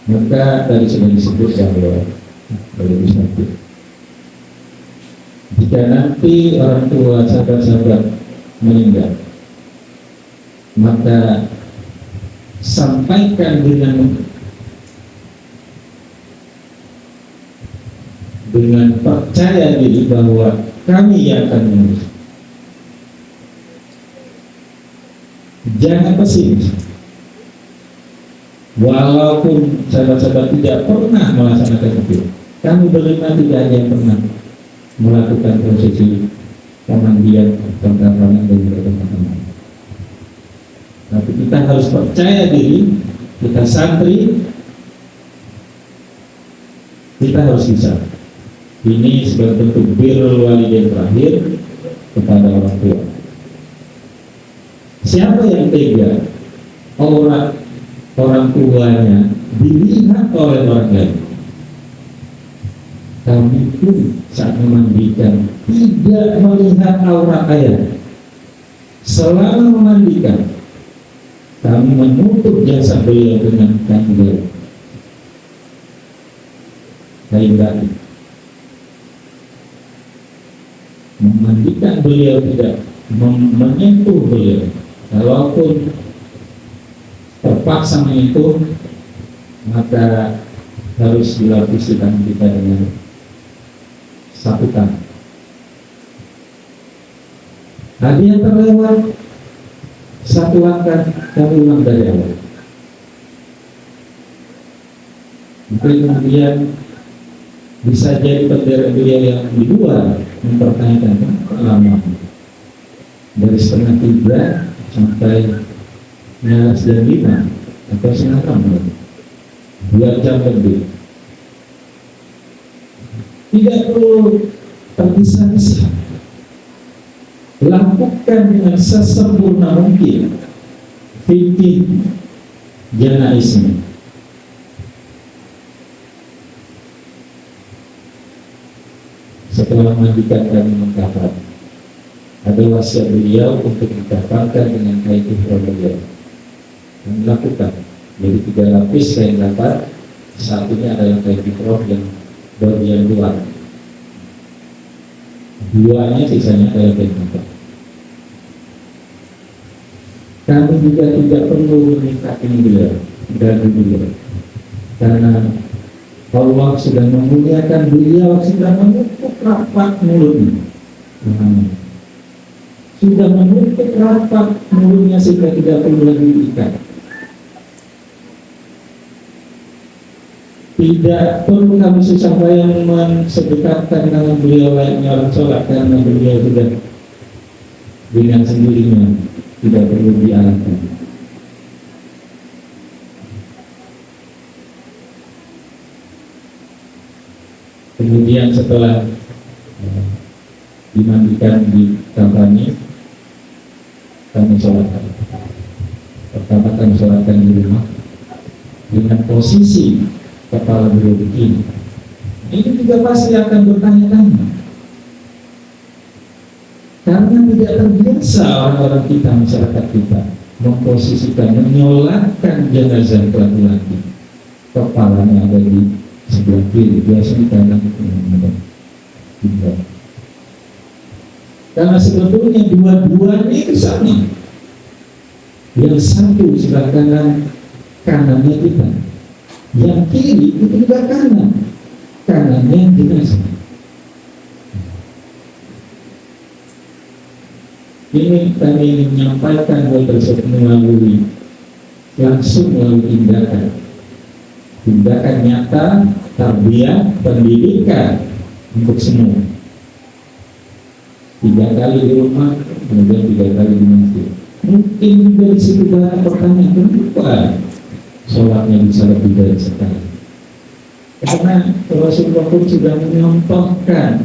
Maka tadi sudah disebut bahwa jika nanti orang tua sahabat-sahabat meninggal, maka sampaikan dengan percaya diri bahwa kami yang akan mengurus. Jangan pesimis. Walaupun sahabat-sahabat tidak pernah melaksanakan itu, kami berlima tidak ada yang pernah melakukan prosesi pemandian, pengkafanan dan pemakaman. Tapi kita harus percaya diri, kita santri, kita harus bisa. Ini sebagai bentuk birrul walidain terakhir kepada orang tua. Siapa yang tega orang tuanya dilihat oleh orang lain? Kami pun saat memandikan tidak melihat aurat ayah. Selama memandikan, kami menutup jasa beliau dengan kain batik. Memandikan beliau tidak menyentuh beliau. Kalaupun terpaksa menyentuh, maka harus dilapisi tangan kita dengan saputan. Ada yang terlewat, satu langkah kami ulang dari awal. Mungkin kemudian bisa jadi bendera beliau yang di luar mempertanyakan lama dari 2:30 sampai 9:05 atau 2 jam lebih. Tidak perlu terpisah-pisah, lakukan dengan sesempurna mungkin fikih janaisme. Setelah memandikan dan mengkafan, ada wasiat beliau untuk dikafankan dengan kain ihram beliau. Dan lakukan, jadi 3 lapis kain kafan, satunya adalah kain ihram yang bagian luar, 2-nya sisanya adalah kain kafan. Kami juga tidak perlu meminta ini beliau dari beliau, karena Allah sudah memuliakan beliau, sudah menutup rapat mulutnya, sudah menutup rapat mulutnya sehingga tidak perlu lagi diikat. Tidak perlu kami susah payah mensedekahkan dengan beliau layaknya orang sholat, karena beliau sudah dengan sendirinya, tidak perlu diarahkan. Kemudian setelah dimandikan di kamarnya, kami sholatkan. Pertama kami sholatkan di rumah dengan posisi kepala beliau begini. Ini juga pasti akan bertanya-tanya, karena tidak terbiasa orang-orang kita, masyarakat kita memposisikan, menyolatkan jenazah laki-laki, kepalanya ada di sebelah kiri, biasanya kanan karena sebetulnya dua-duanya itu sama. Yang satu sebelah kanan, kanannya kita, yang kiri itu juga kanannya yang jenazah. Ini kami ingin menyampaikan hal tersebut langsung melalui tindakan nyata, tarbiyah, pendidikan untuk semua. 3 kali di rumah, kemudian 3 kali di masjid. Mungkin dari situ banyak pertanyaan, kenapa sholatnya bisa lebih dari sekali? Karena Rasulullah pun sudah menyontohkan,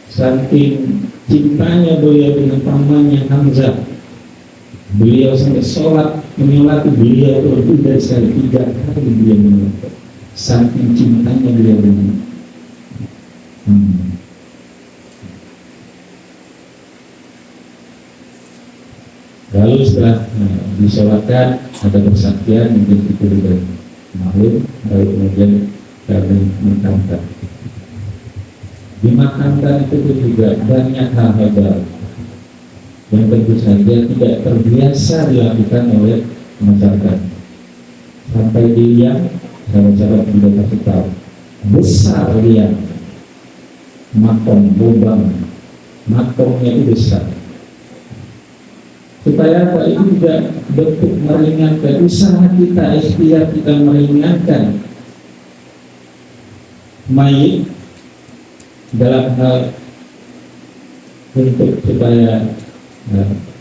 saking cintanya beliau dengan pamannya Hamzah, beliau sampai sholat menyolati beliau lebih dari sekali, 3 kali beliau menyolati, saking cintanya beliau dengan Lalu setelah disolatkan ada persaksian mungkin itu juga maklum, lalu kemudian kami makamkan. Dimakamkan itu juga banyak hal-hal baru yang tentu saja tidak terbiasa dilakukan oleh masyarakat. Sampai di liang, sahabat-sahabat juga kasih tahu besar liang, makom, lubang makomnya itu besar. Supaya apa? Itu juga bentuk meringankan usaha kita, ikhtiar kita meringankan mayit dalam hal untuk supaya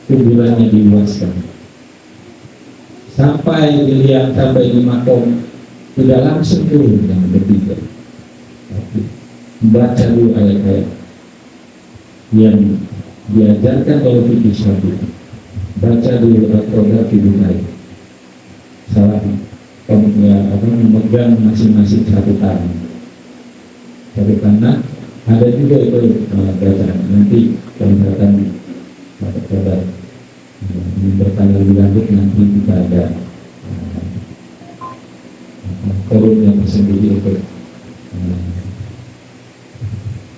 kuburannya diluaskan. Sampai dilihat, sampai di makom tidak langsung turun yang bertiga, baca dulu ayat-ayat yang diajarkan oleh fikih Syafi'i. Baca dulu Al-Qadar fi Bukhari. Salah memegang masing-masing satu tangan. Satu tangan ada juga itu bacaan. Nanti kalau misalkan Al-Qadar bertanya lebih lanjut, nanti kita ada forum yang tersendiri untuk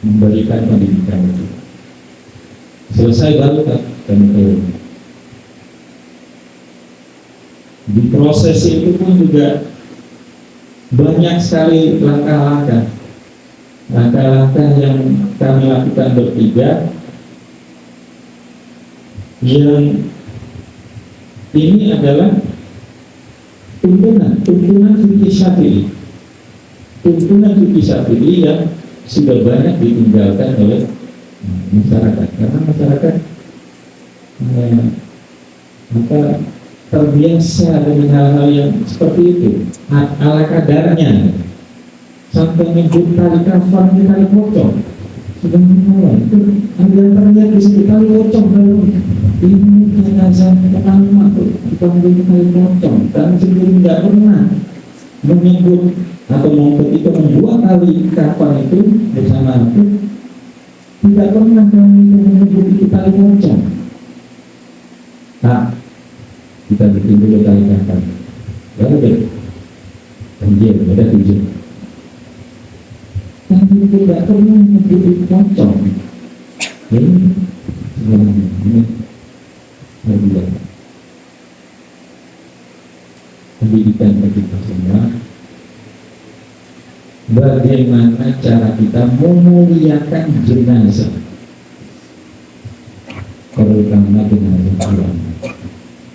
memberikan pendidikan itu. Selesai baru kami turun. Di proses itu pun juga banyak sekali langkah-langkah yang kami lakukan bertiga, yang ini adalah tuntunan fikih Syafi'i, yang sudah banyak ditinggalkan oleh masyarakat, karena masyarakat terbiasa dengan hal-hal yang seperti itu, ala kadarnya, sampai menyebut tali kafan di tali pocong. Sudah mulai itu ada terlihat di situ tali pocong, lalu ini jenazah pertama dipanggil tali pocong, dan sendiri tidak pernah menyebut atau membuat tali kafan itu bersama itu. Tidak pernah kami menyebut itu tali pocong. Nah, kita bikin dulu tali kafan, lalu deh anjir, ada 7. Kami tidak pernah menyebut itu pocong. Ini berbeda. Pendidikan bagi kita semua. Bagaimana cara kita memuliakan jenazah, terutama jenazah ulama.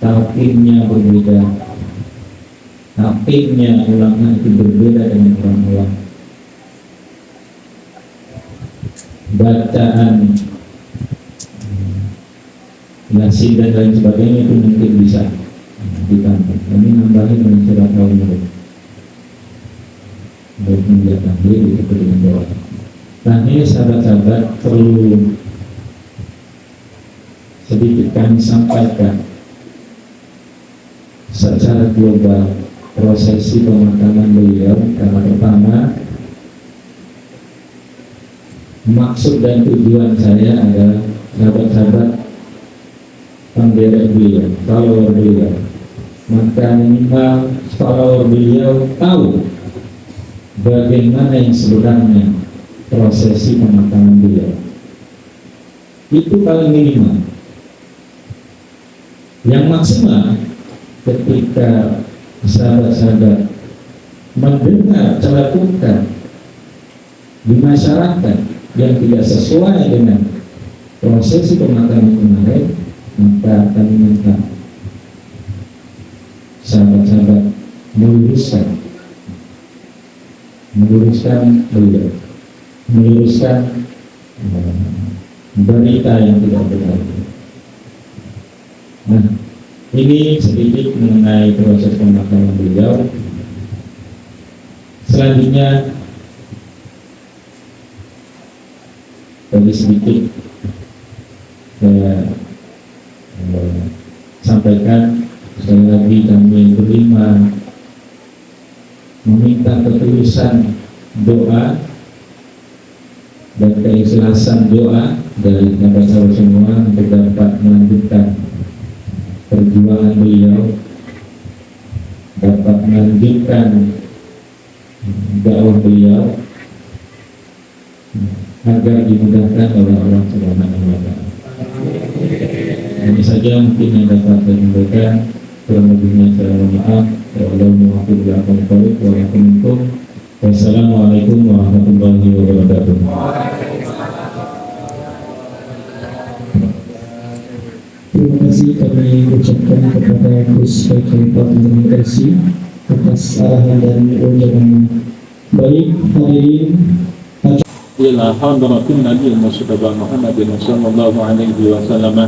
Talqinnya berbeda, talqinnya ulama itu berbeda dengan orang ulama. Bacaan Yasin dan lain sebagainya itu mungkin bisa ditambah. Kami nambahin dengan surat Al-Mulk. Berpenjelasan diri itu dengan doa. Nah, ini sahabat-sahabat perlu sedikit kami sampaikan secara global prosesi pemakaman beliau, karena pertama maksud dan tujuan saya adalah sahabat-sahabat pembela beliau, follower beliau, maka minimal follower beliau tahu bagaimana yang sebenarnya prosesi pemakaman beliau. Itu paling minimal. Yang maksimal ketika sahabat-sahabat mendengar celetukan di masyarakat yang tidak sesuai dengan prosesi pemakaman kemarin, maka kami minta sahabat-sahabat meluruskan beliau, meluruskan berita yang tidak benar. Nah, ini sedikit mengenai proses pemakaman beliau. Selanjutnya tadi sedikit saya sampaikan, sekali lagi kami berlima meminta ketulusan doa dan keikhlasan doa dari sahabat-sahabat semua untuk dapat melanjutkan perjuangan beliau dapat melanjutkan dakwah beliau agar dimudahkan oleh Allah Subhanahu wa Ta'ala. Ini saja mungkin yang dapat saya sampaikan. Kurang lebihnya saya mohon maaf. Wassalamualaikum warahmatullahi wabarakatuh. Terima kasih kami ucapkan kepada Gus Baikal Komunikasi atas arahan dan ucapannya. Baik, hadirin ila hadratin Nabi Mustafa Muhammadin sallallahu alaihi wasallam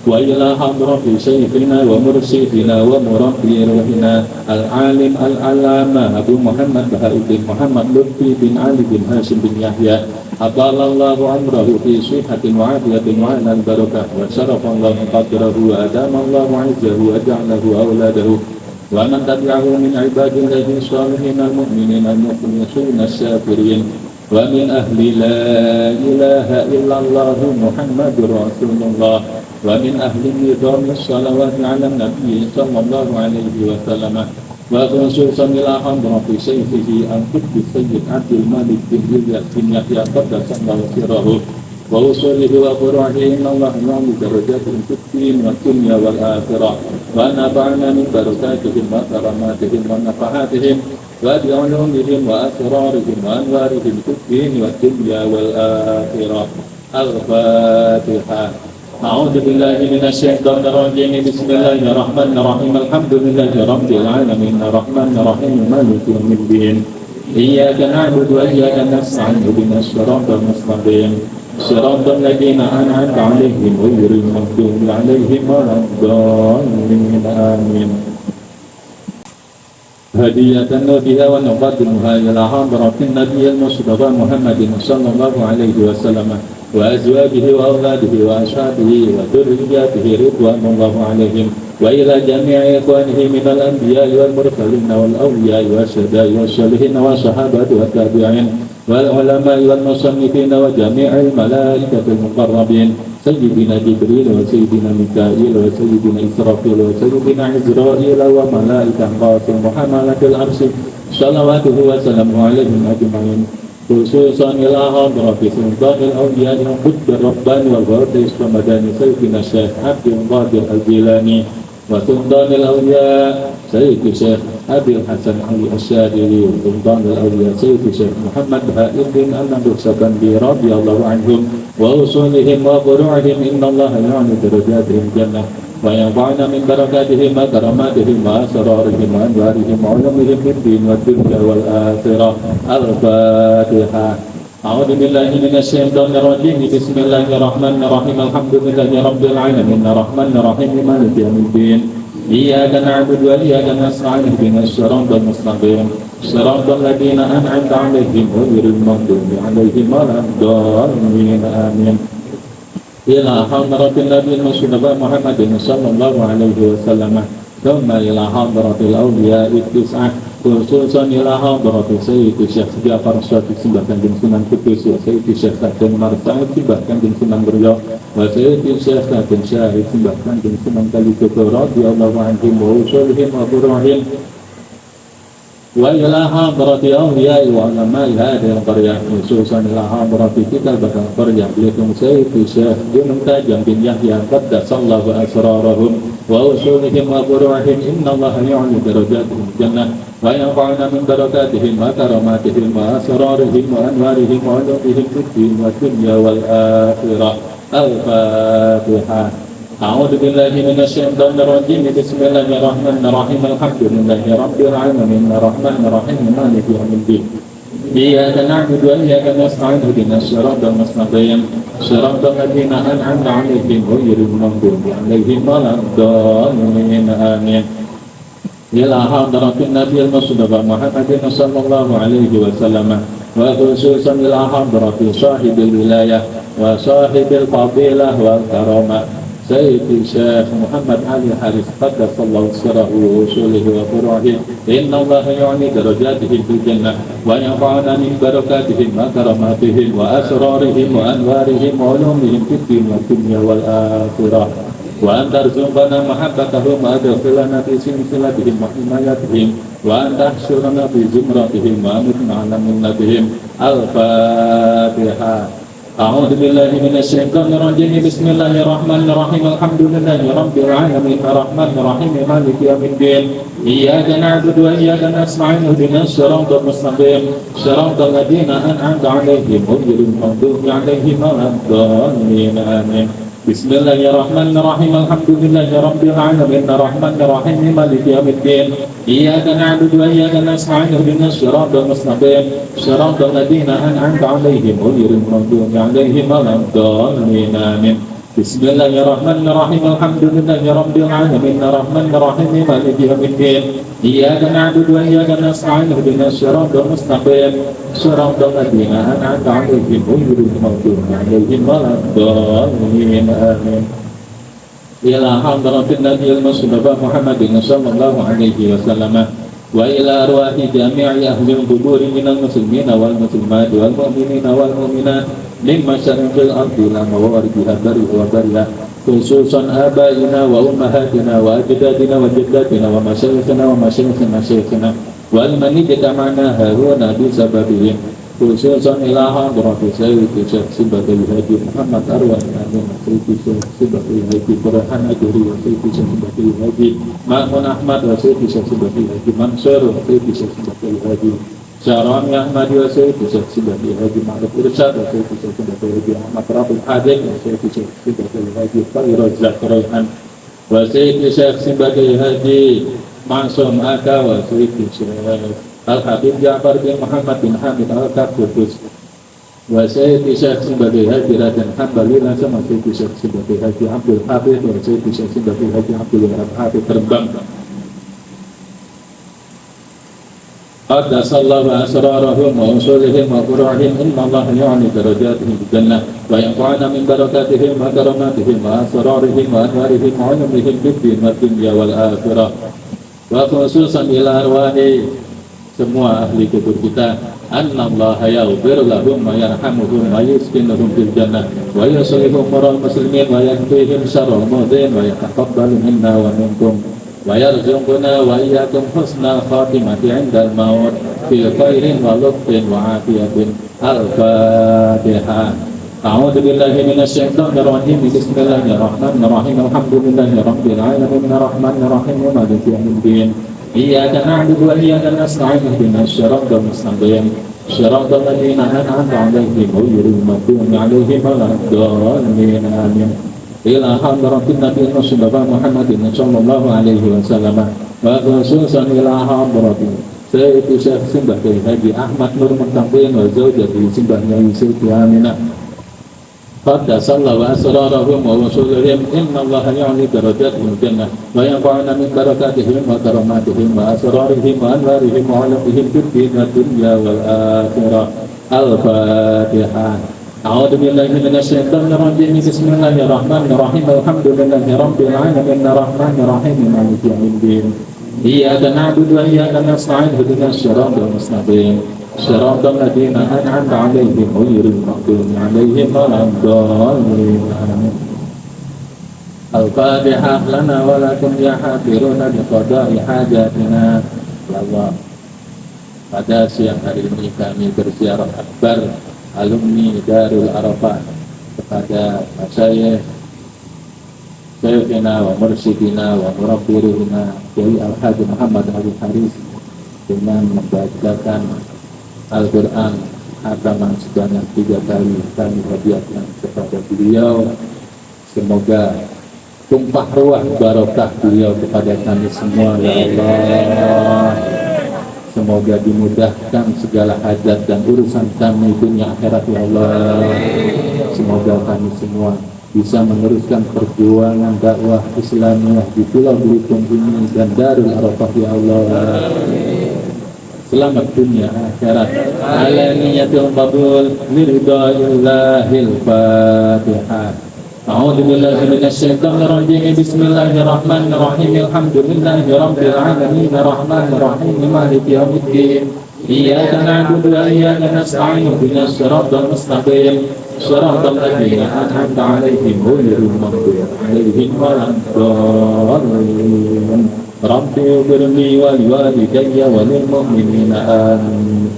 wa ila hadrati sayyidina wa mursyidina wa murabbi ruhina al-alim al-alama Abu Muhammad Bahauddin Muhammad Lutfi bin Ali bin Hashim bin Yahya atalallahu amrahu fi sihhatin wa afiyatin wa alal barakah wa syarafallahu qadrahu wa adamallahu izzahu wa ja'alahu awladahu wa man tabi'ahu min ibadillahi shalihin al-mu'minin al-mukhlisin as-safirin wa min ahli la ilaha illallah Muhammadur Rasulullah wa min ahli nidhamis salawati ala nabi sallallahu alaihi wa sallam wa khususan ila hadrati sayyidi al-qudus sayyid Abdul Malik bin Ilyas bin Yahya qaddasallahu sirrahu wa usulihi wa furu'ihi innallaha ya'lamu darajatin fid din wa dunya wal akhirah wa nafa'ana min barakatihim wa karamatihim wa nafahatihim wa bi'ulumihim wa asrarihim wa anwarihim fid din wa dunya wal akhirah. Al-Fatihah. A'udzu billahi minasy syaithanir rajim. Bismillahirrahmanirrahim. Alhamdulillahi rabbil alamin arrahmanir rahim maliki yaumiddin. Iyyaka na'budu wa iyyaka nasta'in ihdinas siratal mustaqim. Siratal ladzina an'amta 'alaihim ghairil maghdubi 'alaihim waladdallin. Amin. Hadiyatan nabiya wa naqaddimuha ila hadratin nabiyil mustafa Muhammadin sallallahu alaihi wasallam wa azwajihi wa auladihi wa ashabihi wa dhurriyyatihi ridwanullahu alaihim wa ila jami'i ikhwanihi minal anbiya'i wal mursalin wal awliya'i wa syuhada'i wa sholihin wa sahabati wa tabi'in wal ulama'i wal musannifin wa jami'il malaikatil muqarrabin Sayyidina Jibril wa Sayyidina Mikail wa Sayyidina Israfil wa Sayyidina Izrail wa malaikah qasim muhammalatil arsi salawatuhu wa salamuhu alaihim ajma'in khususan ila hadrati sultanil awliya'i wa qutbir rabbani wal gharti islamadani Sayyidina Syekh Abdul Qadir Al-Jilani wa sultanil awliya' Sayyidi Syekh Abil Hasan Ali Asyadili wa sultanil awliya' Sayyidi Syekh Muhammad Bahauddin Al-Naqshbandi radhiyallahu anhum wa usulihim wa furu'ihim innallaha ya'lamu darajatihim jannah wa yanfa'una min barakatihim wa karamatihim wa asrarihim wa anwarihim wa ulumihim fid din wa dunya wal akhirah. Al-Fatihah. A'udzu billahi minasy syaithanir rajim. Bismillahirrahmanirrahim. Alhamdulillahi rabbil alamin arrahmanir rahim maliki yaumiddin. Iyyaka na'budu wa iyyaka nasta'in ihdinas siratal mustaqim siratal ladzina an'amta 'alaihim ghairil maghdubi 'alaihim waladdallin. Amin. Ila hadratin nabiyil mustafa Muhammadin sallallahu alaihi wasallam thumma ila hadratil awliya'i tis'ah khususan ila hadratil sayyidi Syekh Ja'far Shadiq Simbah Kanjeng Sunan Kudus wa sayyidi Syekh Kanjeng Marsa'id Simbah Kanjeng Sunan Beryo wa sayyidi Syekh Kanjeng Syahid Simbah Kanjeng Sunan Kalijogo radhiyallahu anhum wa usulihim wa furu'ihim wa ila hadrati awliya'i wa ulama'i hadhihi al-qaryah khususan ila hadrati kitabah al-qaryah yaitu sayyidi Syekh Gunung Tajam bin Yahya qaddasallahu asrarahum wa usulihim wa furu'ihim innallaha ya'lamu darajatihim jannah wa yanfa'una min barakatihim wa karamatihim wa asrarihim wa anwarihim wa ulumihim fid din wa dunya wal akhirah. Al-Fatihah. A'udzu billahi minasy syaithanir rajim. Bismillahirrahmanirrahim. Alhamdulillahi rabbil alamin arrahmanir rahim maliki yaumiddin. Iyyaka na'budu wa iyyaka nasta'in ihdinas siratal mustaqim siratal ladzina an'amta 'alaihim ghairil maghdubi 'alaihim waladdallin. Amin. Ila hadratin nabiyil mustafa Muhammadin sallallahu alaihi wasallam wa khususan ila hadrati sahibil wilayah wa sahibil fadilah wal karamah Sayyidi Syekh Muhammad Ali Haris qaddasallahu sirrahu wa usulihi wa furu'ihi innallaha ya'lamu darajatihim fil jannah wa yanfa'una min barakatihim wa karamatihim wa asrarihim wa anwarihim wa ulumihim fid din wa dunya wal akhirah. وأن ترزقنا محبتهم وأدخلنا في سلسلتهم وحمايتهم وأن تحشرنا في زمرتهم وأمتنا على ملتهم. الفاتحة. أعوذ بالله من الشيطان الرجيم. بسم الله الرحمن الرحيم. الحمد لله رب العالمين الرحمن الرحيم مالك يوم الدين. إياك نعبد وإياك نستعين اهدنا الصراط المستقيم صراط الذين أنعمت عليهم غير المغضوب عليهم ولا الضالين. آمين. بسم الله الرحمن الرحيم. الحمد لله رب العالمين الرحمن الرحيم مالك يوم الدين. إياك نعبد وإياك نستعين اهدنا الصراط المستقيم صراط الذين أنعمت عليهم غير المغضوب عليهم ولا الضالين. آمين. بسم الله الرحمن الرحيم. الحمد لله رب العالمين الرحمن الرحيم مالك يوم الدين. إياك نعبد وإياك نستعين اهدنا الصراط المستقيم صراط الذين أنعمت عليهم غير المغضوب عليهم ولا الضالين. آمين. إلى حضرة النبي المصطفى محمد صلى الله عليه وسلم وإلى أرواح جميع أهل القبور من المسلمين والمسلمات والمؤمنين والمؤمنات من مشارق الأرض إلى مغاربها برها وبرها خصوصا آبائنا وأمهاتنا وأجدادنا وجداتنا ومشايخنا ومشايخ مشايخنا ولمن اجتمعنا هنا بسببهم خصوصا إلى حضرة سيد الشيخ سبق الهادي محمد أروى الأمين سيد الشيخ سبق الهادي برهان أجري وسيد الشيخ سبق الهادي مأمون أحمد وسيد الشيخ سبق الهادي منصور وسيد الشيخ سبق الهادي Syarami Ahmad wa Sayyidi Syekh Sibati Haji Ma'ruf Irsyad wa Sayyidi Syekh Sibati Haji Ahmad Rabil Hadik wa Sayyidi Syekh Sibati Haji Fairuz Zakraihan wa Sayyidi Syekh Sibati Haji Ma'sum Aka wa Sayyidi Syekh Al-Habib Ja'far bin Muhammad bin Hamid Al-Kudus wa Sayyidi Syekh Sibati Haji Rajan Hambali langsung wa Sayyidi Syekh Sibati Haji Abdul Habib wa Sayyidi Syekh Sibati Haji Abdul Habib Terbang Qaddasallahu asrarahum wa usulihim wa qur'ahim inna Allah ya'ni darajatihim di jannah wa yanfa'ana min barakatihim wa karamatihim wa asrarihim wa anwarihim wa ulumihim bid-din wa dunya wal akhirah wa khususan ila arwahi semua ahli kubur kita anna Allah yaghfir lahum wa yarhamuhum wa yuskinahum fil jannah wa yuslihum maral muslimin wa yakfihim syarral mudin wa yataqabbalu minna wa minkum wa yarzuquna wa iyyakum husnal khatimati 'indal maut fi khairin wa lutfin wa afiyatin. Al-Fatihah. A'udzu billahi minasy syaithanir rajim. Bismillahirrahmanirrahim. Alhamdulillahi rabbil alamin arrahmanir rahim maliki yaumiddin. Iyyaka na'budu wa iyyaka nasta'in ihdinas siratal mustaqim siratal ladzina an'amta 'alaihim ghairil maghdubi 'alaihim waladdallin. Amin. Ila hadratin Nabi Mustafa Muhammadin sallallahu alaihi wasallam wa khususan ila hadratin Sayyid Syekh Simbah Kiai Haji Ahmad Nur Muntaqin wa zawjati Simbah Nyai Siti Aminah Qaddasallahu asrarahum wa usulihim inna Allah ya'ni darajatihim jannah wa yanfa'una min barakatihim wa karamatihim wa asrarihim wa anwarihim wa ulumihim fid-din wa dunya wal akhirah. Al-Fatihah. أعوذ بالله من الشيطان الرجيم. بسم الله الرحمن الرحيم. الحمد لله رب العالمين الرحمن الرحيم مالك يوم الدين. إياك نعبد وإياك نستعين اهدنا الصراط المستقيم صراط الذين أنعمت عليهم غير المغضوب عليهم ولا الضالين. آمين. الفاتحة لنا ولكم يا حافظون بقضاء حاجاتنا. Ya Allah, pada siang hari ini kami berziarah akbar alumni Darul Arafah kepada Masyayikh Syekhina wa Mursyidina wa Murabbirina Kiai Al-Hadi Muhammad Ali Haris dengan membacakan Al-Quran hataman sebanyak 3 kali kami hadiahkan kepada beliau. Semoga tumpah ruah barokah beliau kepada kami semua ya Allah. Semoga dimudahkan segala hajat dan urusan kami dunia akhirat ya Allah. Semoga kami semua bisa meneruskan perjuangan dakwah Islamiyah di Pulau Belitung ini dan Darul Arafah ya Allah. Selamat dunia akhirat. Ala niyatil qabul liridhaillahil Fatihah. A'udzu billahi minasy syaithanir rajim. Bismillahirrahmanirrahim. Alhamdulillahi rabbil alamin arrahmanir rahim maliki yaumiddin. إياك نعبد وإياك نستعين اهدنا الصراط المستقيم صراط الذين أنعمت عليهم غير المغضوب عليهم ولا الضالين رب اغفر لي ولوالدي وللمؤمنين آمين.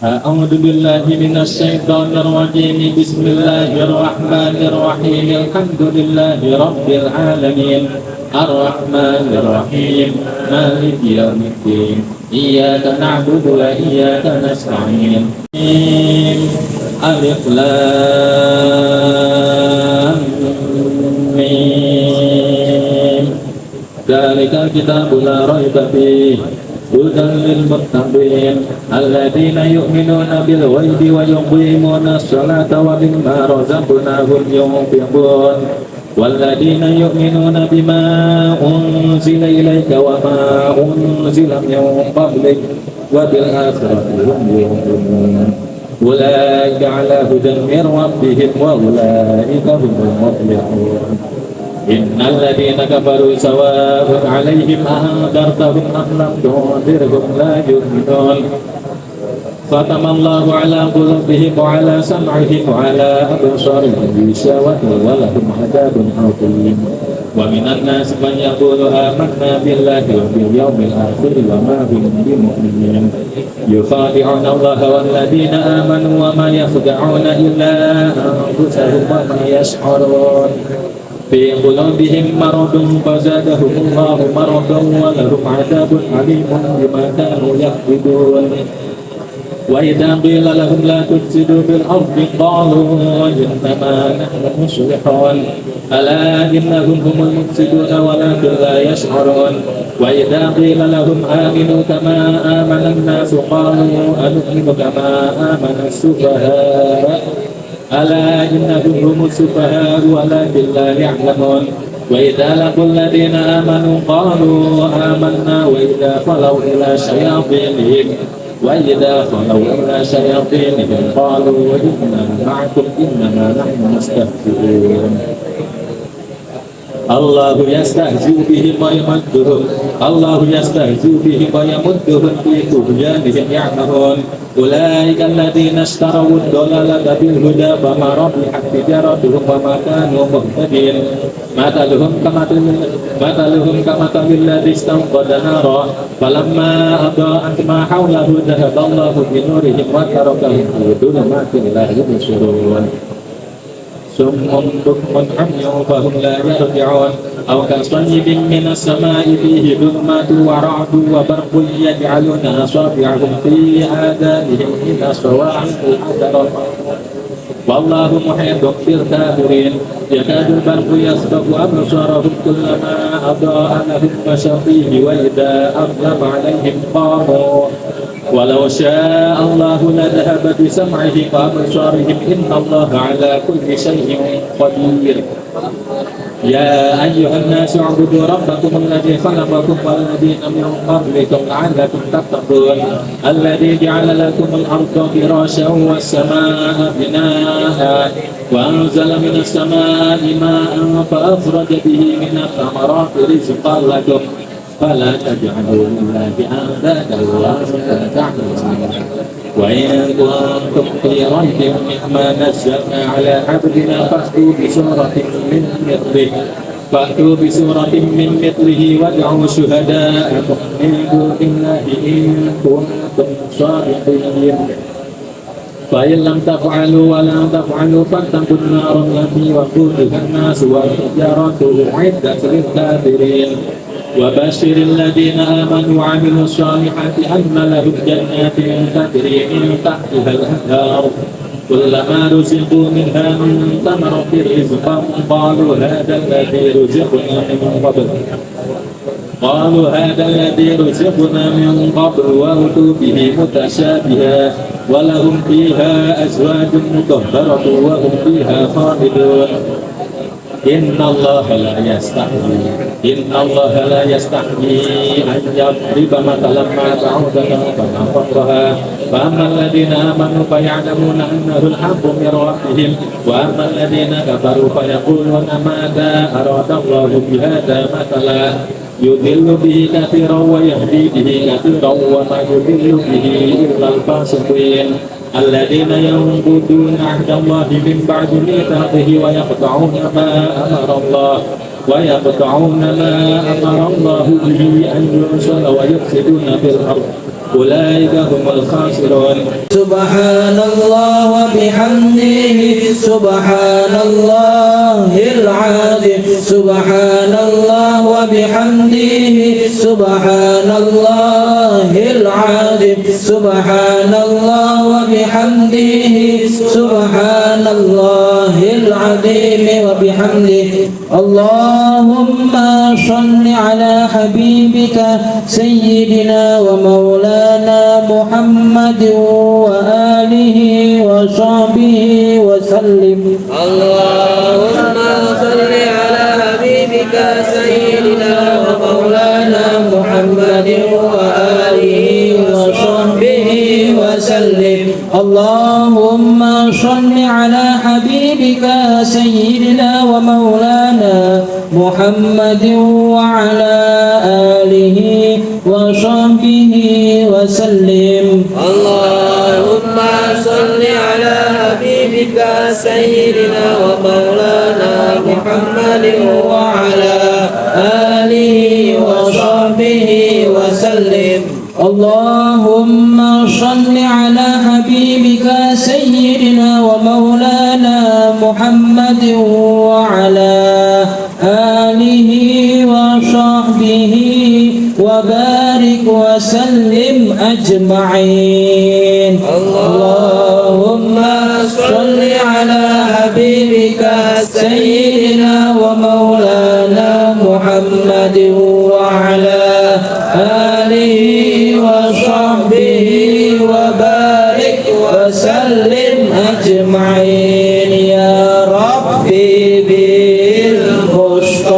أعوذ بالله من الشيطان الرجيم بسم الله الرحمن الرحيم الحمد لله رب العالمين الرحمن الرحيم مالك يوم الدين إياك نعبد وإياك نستعين ألف لام ميم ذلك الكتاب لا ريب فيه هدى للمتقين الذين يؤمنون بالغيب ويقيمون الصلاة ومما رزقناهم ينفقون والذين يؤمنون بما أنزل إليك وما أنزل من قبلك وبالآخرة هم يؤمنون أولئك على هدى من ربهم وأولئك هم المفلحون. إن الذين كفروا سواء عليهم أنذرتهم أم لم تنذرهم لا يؤمنون ختم الله على قلوبهم وعلى سمعهم وعلى أبصارهم غشاوة ولهم عذاب عظيم. ومن الناس من يقول آمنا بالله وباليوم الآخر وما هم بمؤمنين يخادعون الله والذين آمنوا وما يخدعون إلا أنفسهم وما يشعرون في قلوبهم مرض فزادهم الله مرضا ولهم عذاب أليم بما كانوا يكذبون. وإذا قيل لهم لا تفسدوا في الأرض قالوا إنما نحن مصلحون ألا إنهم هم المفسدون ولكن لا يشعرون. وإذا قيل لهم آمنوا كما آمن الناس قالوا أنؤمن كما آمن السفهاء ألا إنهم هم السفهاء ولكن لا يعلمون. وإذا لقوا الذين آمنوا قالوا آمنا وإذا خلوا إلى شياطينهم قالوا إنا معكم إنما نحن مستهزئون. الله يستهزئ بهم ويمدهم في طغيانهم يعمهون. أولئك الذين اشتروا الضلالة بالهدى فما ربحت تجارتهم وما كانوا مهتدين. مثلهم كمثل الذي استوقد نارا فلما أضاءت ما حوله ذهب الله بنورهم وتركهم في ظلمات لا يبصرون. صم بكم عمي فهم لا يرجعون أو كصيب من السماء فيه ظلمات ورعد وبرق يجعلون أصابعهم في آذانهم من صواعق الحذر والله محيط بالكافرين. يكاد البرق يخطف أبصارهم كلما أضاء لهم مشوا فيه وإذا أظلم عليهم قاموا ولو شاء الله لذهب بسمعهم وأبصارهم إن الله على كل شيء قدير. يا أيها الناس اعبدوا ربكم الذي خلقكم والذين من قبلكم لعلكم تتقون الذي جعل لكم الأرض فراشا والسماء بناء وأنزل من السماء ماء فأخرج به من الثمرات رزقا لكم فلا تجعلوا لله أندادا وأنتم تعلمون. وإن كنتم في ريب مما نزلنا على عبدنا فأتوا بسورة من مثله وادعوا شهداءكم من دون الله إن كنتم صادقين. فإن لم تفعلوا ولا تفعلوا فاتقوا النار التي وقودها الناس والحجارة أعدت للكافرين. وبشر الذين آمنوا وعملوا الصالحات أن لهم جنات تجري من تحتها الأنهار كلما رزقوا منها من ثمرة رزقا قالوا هذا الذي رزقنا من قبل وأتوا به متشابها ولهم فيها أزواج مطهرة وهم فيها خالدون. إن الله لا يستحيي أن يضرب مثلا ما بعوضة فما فوقها فأما الذين آمنوا فيعلمون أنه الحق من ربهم وأما الذين كفروا فيقولون ماذا أراد الله بهذا مثلا يضل به كثيرا ويهدي به كثيرا وما يضل به إلا الفاسقين الذين ينقضون عهد الله من بعد ميثاقه ويقطعون ما أمر الله به أن يرسل ويفسدون في الأرض أولئك هم الخاسرون. سبحان الله وبحمده سبحان الله العظيم سبحان الله وبحمده سبحان الله العظيم سبحان الله وبحمده سبحان الله العظيم وبحمده. اللهم صل على حبيبك سيدنا ومولانا محمد وآله وصحبه وسلم. اللهم صل على حبيبك سيدنا ومولانا محمد وآله وصحبه وسلم. اللهم صل على حبيبك سيدنا ومولانا محمد وعلى آله وصحبه وسلم. اللهم صل على حبيبك سيدنا ومولانا محمد وعلى آله وصحبه وسلم. اللهم صل على حبيبك سيدنا ومولانا محمد وعلى آله وصحبه وبارك وسلم أجمعين. اللهم صل على حبيبك سيدنا ومولانا محمد وعلى آله وصحبه وبارك وسلم أجمعين. يا ربي بالمصطفى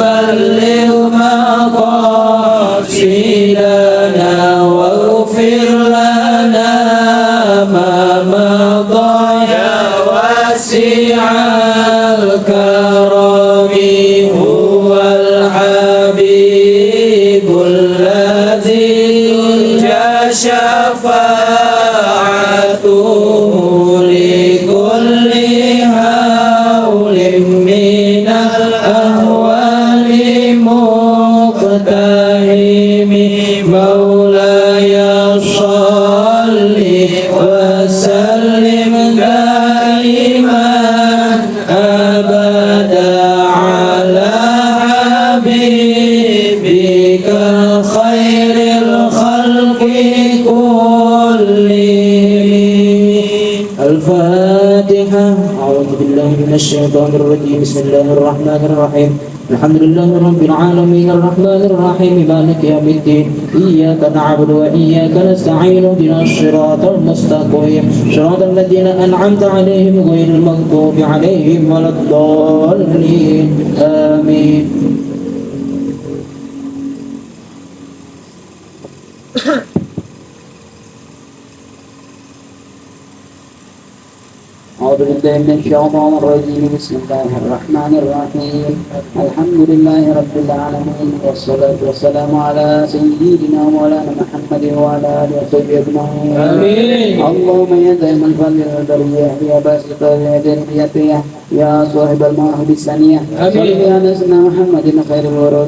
بلغ مقاصدنا واغفر لنا ما مضى يا واسع الكرم. هو الحبيب الذي ترجى شفاعته لكل هول من الأهوال مقتحم. مولاي صل وسلم دائما أبدا على حبيبك خير الخلق كلهم. الفاتحة. أعوذ بالله من الشيطان الرجيم. بسم الله الرحمن الرحيم. الحمد لله رب العالمين الرحمن الرحيم مالك يوم الدين. إياك نعبد وإياك نستعين اهدنا الصراط المستقيم صراط الذين أنعمت عليهم غير المغضوب عليهم ولا الضالين آمين. أعوذ بالله من الشيطان الرجيم. بسم الله الرحمن الرحيم. الحمد لله رب العالمين والصلاة والسلام على سيدنا مولانا محمد وعلى آله وصحبه أجمعين. آمين. اللهم يا دائم الفضل والبرية يا باسط اليدية يا صاحب المواهب السنية صل على سيدنا محمد خير الورى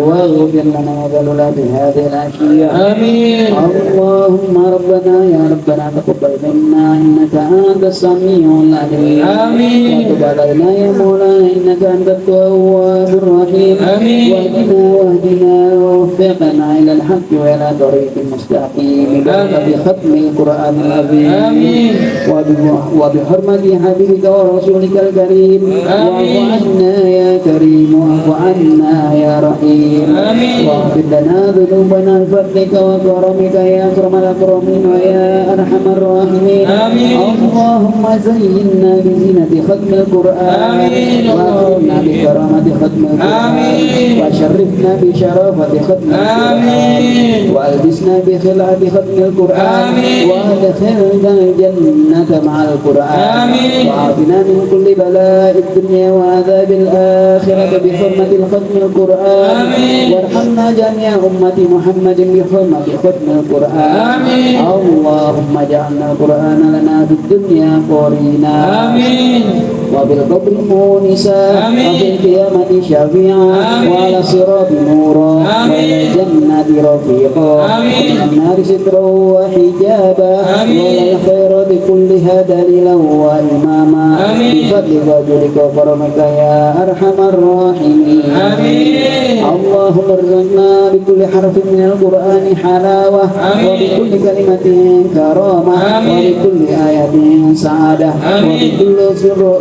واغفر لنا وذلنا بهذه العشية. آمين. اللهم ربنا يا ربنا تقبل منا إنك أنت السميع العليم. آمين. وتب علينا يا مولانا إنك أنت التواب الرحيم. آمين. واهدنا ووفقنا إلى الحق وإلى طريق المستقيم بختم القرآن العظيم. آمين. وبحرمة حبيبك ورسولك الكريم. واعف عنا يا كريم واعف عنا يا رحيم. آمين. واغفر لنا ذنوبنا بفضلك وكرمك يا أكرم الأكرمين ويا أرحم الراحمين. آمين. اللهم زين وزينا بزينة ختم القرآن وأكرمنا بكرامة ختم القرآن وشرفنا بشرافة ختم القرآن وألبسنا بخلعة ختم القرآن وأدخلنا الجنة مع القرآن وعافنا من كل بلاء الدنيا وعذاب الآخرة بحرمة ختم القرآن وارحمنا جميع أمة محمد بحرمة ختم القرآن اللهم اجعلنا القرآن لنا في الدنيا قرينا وبالقبر مونسا وفي القيامة شفيعا وعلى الصراط نورا وإلى الجنة رفيقا ومن النار سترا وحجابا وإلى الخيرات كلها دليلا وإماما بفضلك وجودك وكرمك يا أرحم الراحمين اللهم ارزقنا بكل حرف من القرآن حلاوة وبكل كلمة كرامة وبكل آية سعادة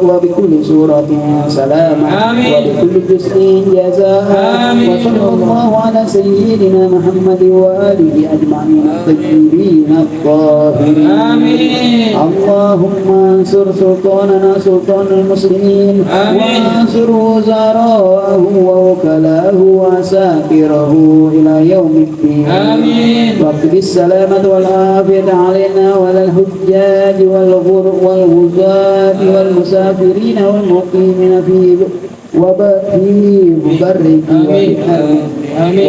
وبكل سورة سلامة وبكل جزء جزاء وصلى الله على سيدنا محمد وآله أجمعين الطيبين الطاهرين اللهم انصر سلطاننا سلطان المسلمين وانصر وزراءه ووكلاءه وعساكره إلى يوم الدين واكتب السلامة والعافية علينا وعلى الحجاج والغزاة والمسافرين والمقيمين في برك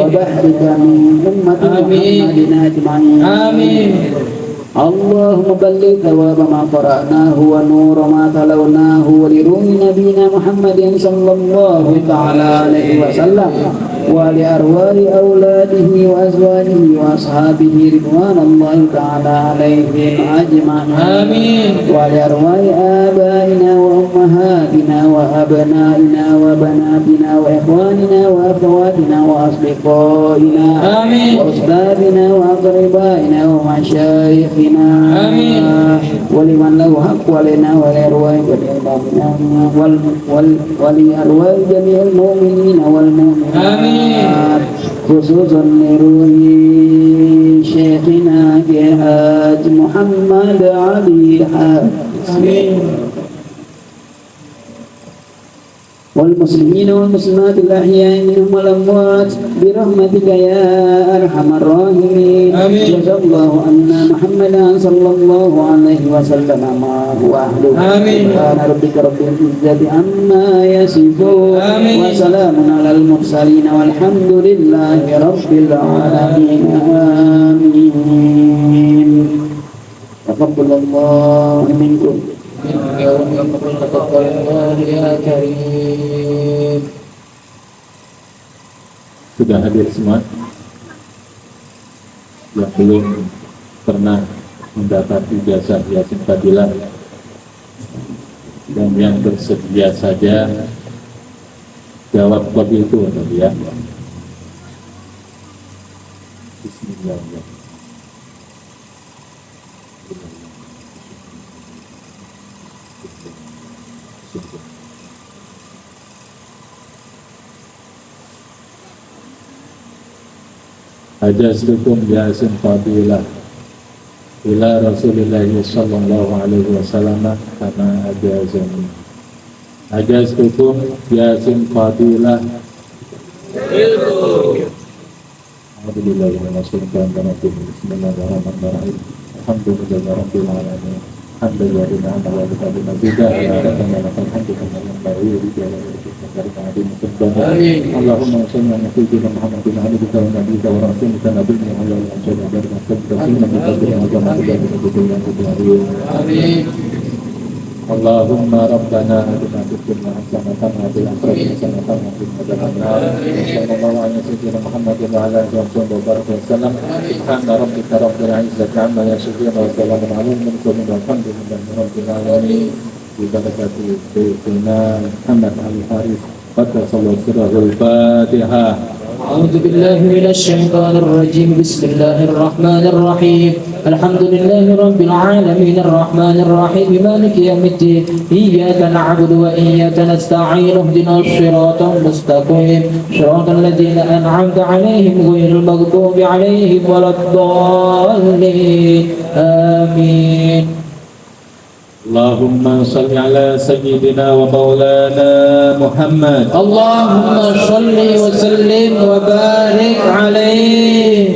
وبحرك من أمة محمد أجمعين اللهم بلغ ثواب ما قرأناه ونور ما تلوناه ولروح نبينا محمد صلى الله تعالى عليه وسلم ولأرواح أولاده وأزواجه وأصحابه رضوان الله تعالى عليهم أجمعين ولأرواح آبائنا وأمهاتنا وأبنائنا وبناتنا وإخواننا وأخواتنا وأصدقائنا وأستاذنا وأقربائنا ومشايخنا ولمن له حق علينا ولأرواح جميع المؤمنين والمؤمنات خصوصا لروح شيخنا الحاج محمد علي حاج والمسلمين والمسلمات الأحياء منهم والأموات برحمتك يا أرحم الراحمين جزا الله أن محمدا صلى الله عليه وسلم ما هو أهله سبحان ربك رب العزة عما يصفون وسلام على المرسلين والحمد لله رب العالمين آمين تقبل الله منكم ya Karim. Sudah hadir semua yang belum pernah mendapati jasa Yasin Fadilah dan yang bersedia saja jawab kopi itu ya. Bismillahirrahmanirrahim. Ajastukum Yasin Fadilah ila Rasulillah sallallahu alaihi wasallam kama ajazani. Ajastukum Yasin Fadilah Alhamdulillah Bismillahirrahmanirrahim. Alhamdulillahirabbil alamin. Alhamdulillah wa bihamdihi Allahumma salli ala sayyidina Muhammadin wa ala alihi wa sahbihi wa rasulika nabiyina wa ala alihi wa sahbihi. Allahumma rabbana atina fid dunya hasanatan wa fil akhirati hasanatan wa qina adzaban nar. Sallallahu ala sayyidina Muhammadin wa ala alihi wa sallam. Subhana rabbika rabbil izzati amma yasifun wa salamun alal mursalin walhamdulillahi rabbil alamin. Bi barakati sayyidina Muhammad al-Haris qaddasallahu sirrahul Fatihah. أعوذ بالله من الشيطان الرجيم بسم الله الرحمن الرحيم الحمد لله رب العالمين الرحمن الرحيم مالك يوم الدين إياك نعبد وإياك نستعين اهدنا الصراط المستقيم صراط الذين أنعمت عليهم غير المغضوب عليهم ولا الضالين آمين. اللهم صل على سيدنا ومولانا محمد اللهم صل وسلم وبارك عليه